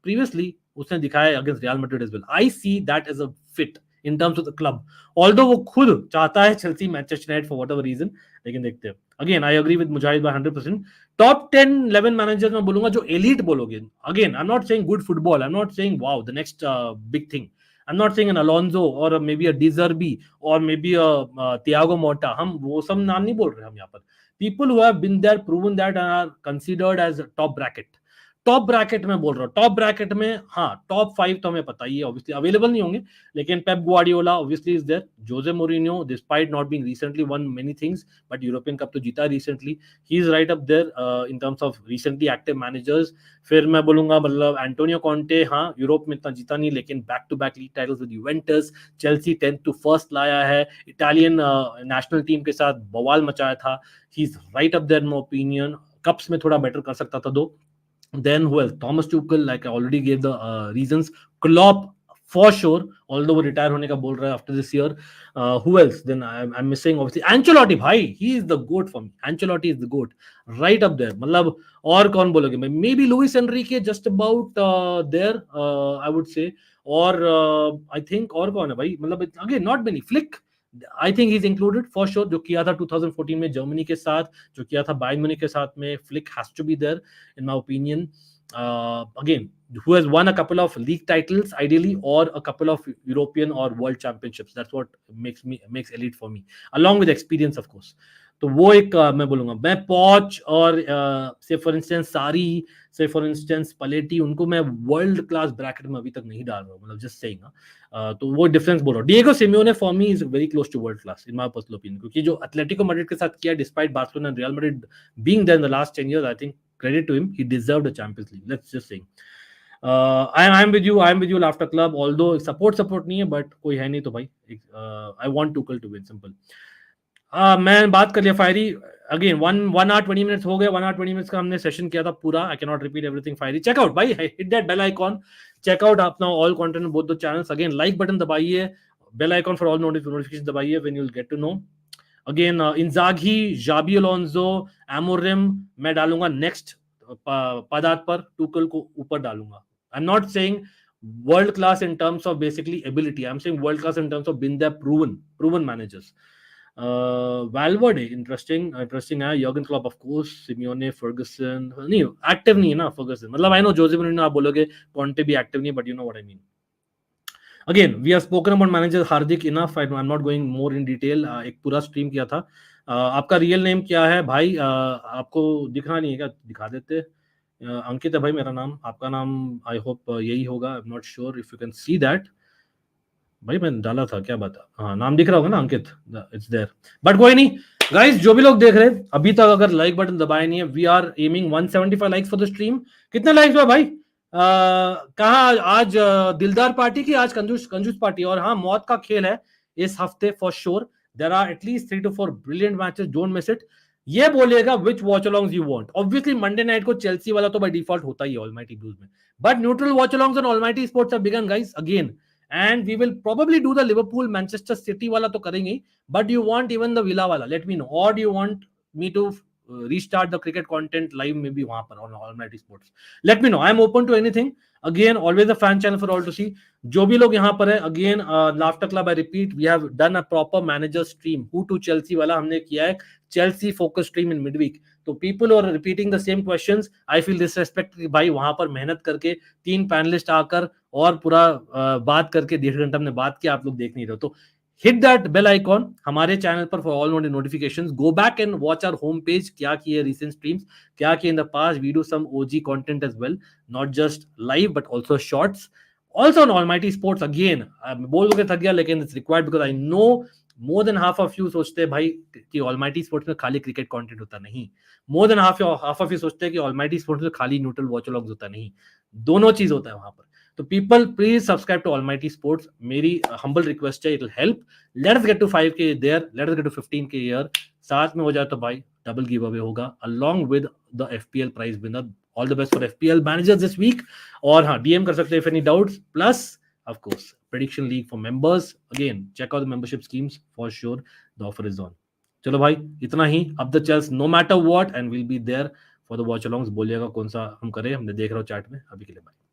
previously उसने दिखाया against Real Madrid as well. I see that as a fit in terms of the club. Although वो खुद चाहता है Chelsea Manchester United for whatever reason, लेकिन देखते हैं। Again, I agree with Mujahid by 100%. Top 10, 11 managers मैं बोलूंगा जो elite बोलोगे। Again, I'm not saying good football. I'm not saying wow, the next big thing. I'm not saying an Alonso or maybe a De Zerbi or maybe a Thiago Motta. हम वो सब नाम नहीं बोल रहे हम यहाँ पर। People who have been there, proven that, and are considered as top bracket. Top bracket में बोल रहा हूँ, टॉप ब्रैकेट में हाँ टॉप 5 तो हमें पता ही है, ऑब्वियसली अवेलेबल नहीं होंगे, लेकिन Pep Guardiola obviously is there, Jose Mourinho despite not being recently won many things, but European cup तो जीता recently, he is right up there in terms of recently active managers. फिर मैं बोलूंगा मतलब Antonio Conte, हाँ Europe में इतना जीता नहीं, लेकिन back to back league titles with Juventus, Chelsea 10th to 1st लाया है, इटालियन नेशनल टीम के साथ बवाल मचाया था, he is right up there in my opinion. Cups में थोड़ा बेटर कर सकता था दो। Then who else? Thomas Tuchel, like I already gave the reasons. Klopp for sure, although वो retire होने का बोल रहा है after this year. Who else? Then I'm missing obviously Ancelotti. भाई, he is the goat for me. Ancelotti is the goat, right up there. मतलब और कौन बोलोगे? Maybe Luis Enrique, just about there. I would say. और I think और कौन है भाई? मतलब again not many. Flick. I think is included for sure, जो किया था 2014 में जर्मनी के साथ, जो किया था बायर्न म्यूनिख के साथ में, Flick has to be there in my opinion. Again who has won a couple of league titles ideally, or a couple of European or world championships. That's what makes elite for me, along with experience of course. तो वो एक मैं बोलूंगा, मैं पॉच और से for instance सारी, से फॉर इंस्टेंस पलेटी, उनको मैं वर्ल्ड क्लास ब्रैकेट में अभी तक नहीं डाल रहा हूँ, मतलब जस्ट सेइंग। तो वो डिफरेंस बोल रहा हूँ। Diego Simeone for me is very close to world class in my personal opinion, क्योंकि जो एटलेटिको मैड्रिड के साथ किया, despite Barcelona and Real Madrid being there in the last 10 years, I think credit to him, he deserved a Champions League, let's just saying. I am with you laughter club, although support नहीं है, but कोई है नहीं तो भाई I want Tuchel to win, simple. मैं बात कर लिया फायरी। अगेन 1 hour 20 minutes हो गए, 1 hour 20 minutes का हमने सेशन किया था पूरा। I can not repeat everything. फायरी चेक आउट भाई, hit that bell icon, check out अपना all content both the channels. Again like button दबाइए, bell icon for all notification दबाइए, when you will get to know. Again Inzaghi, Xabi Alonso, Amorim मैं डालूंगा next पदार्थ पर, Tuchel को ऊपर डालूंगा। I am not saying world class in terms of basically ability, I am saying world class in terms of been the proven managers. Valverde, interesting है। Jurgen Klopp of course, Simeone, Ferguson, नहीं active नहीं है ना Ferguson, मतलब I know Jose Mourinho आप बोलोगे, Conte भी active नहीं, but you know what I mean. Again, we have spoken about manager Hardik enough. I'm not going more in detail. एक पूरा स्ट्रीम किया था। आपका रियल नेम क्या है भाई? आपको दिखना नहीं है क्या? दिखा देते। अंकित है भाई मेरा नाम, आपका नाम आई होप यही होगा, आई am not sure if you can see that. भाई मैंने डाला था, क्या बात है? हाँ नाम दिख रहा होगा ना अंकित, इट्स देयर, बट कोई नहीं। गाइस जो भी लोग देख रहे हैं अभी तक, अगर लाइक बटन दबाए नहीं है, we are aiming 175 likes for the stream. कितने लाइक्स हुआ भाई? कहाँ आज दिलदार पार्टी की, आज कंजूस पार्टी। और हाँ, मौत का खेल है इस हफ्ते for sure. There are at least 3 to 4 brilliant matches, don't miss it. ये बोलिएगा which watch alongs you want. Obviously Monday night को चेल्सी वाला तो बाय डिफॉल्ट होता ही है ऑलमाइटी ब्लूज में, but neutral watch alongs on Almighty Sports have begun guys again, and we will probably do the Liverpool Manchester City वाला तो करेंगे, but you want even the Villa वाला, let me know, or do you want me to restart the cricket content live maybe वहां पर on Almighty Sports, let me know, I am open to anything. Again, always a fan channel for all to see. जो भी लोग यहाँ पर है, again Laughter Club, I repeat, we have done a proper manager stream, who to Chelsea वाला हमने किया है, Chelsea focus stream in midweek, तो people are repeating the same questions, I feel disrespect कि भाई वहां पर मेहनत करके 3 पैनलिस्ट आकर और पूरा बात करके 1.5 घंटा हमने बात किया, आप लोग देख नहीं रहे हो। तो hit that bell icon हमारे चैनल पर for all notifications. Go back and watch our home page, क्या किए recent streams, क्या किए in the past. We do some OG content as well, not just live but also shorts. Also on Almighty Sports again, बोल के थक गया लेकिन it's required because I know more than half of you सोचते हैं भाई कि Almighty Sports में खाली क्रिकेट कंटेंट होता नहीं, more than half of you सोचते हैं कि Almighty Sports में खाली न्यूट्रल वॉच लॉग्स होता नहीं, दोनों चीज होता है वहां पर। तो people please subscribe to Almighty Sports, मेरी हम्बल रिक्वेस्ट है, it will help. Let's get to 5K there, let's get to 15K here, साथ में हो जाए तो भाई डबल गिव अवे होगा along with the FPL prize winner. All the best for FPL managers this week. और हाँ, डीएम कर सकते हैं if any doubts, plus of course prediction league for members, again check out the membership schemes for sure, the offer is on. चलो भाई इतना ही, अब the Chels no matter what and will be there for the watch alongs. बोलिएगा कौन सा हम करें, हमने देख रहा हूँ चैट में। अभी के लिए बाय।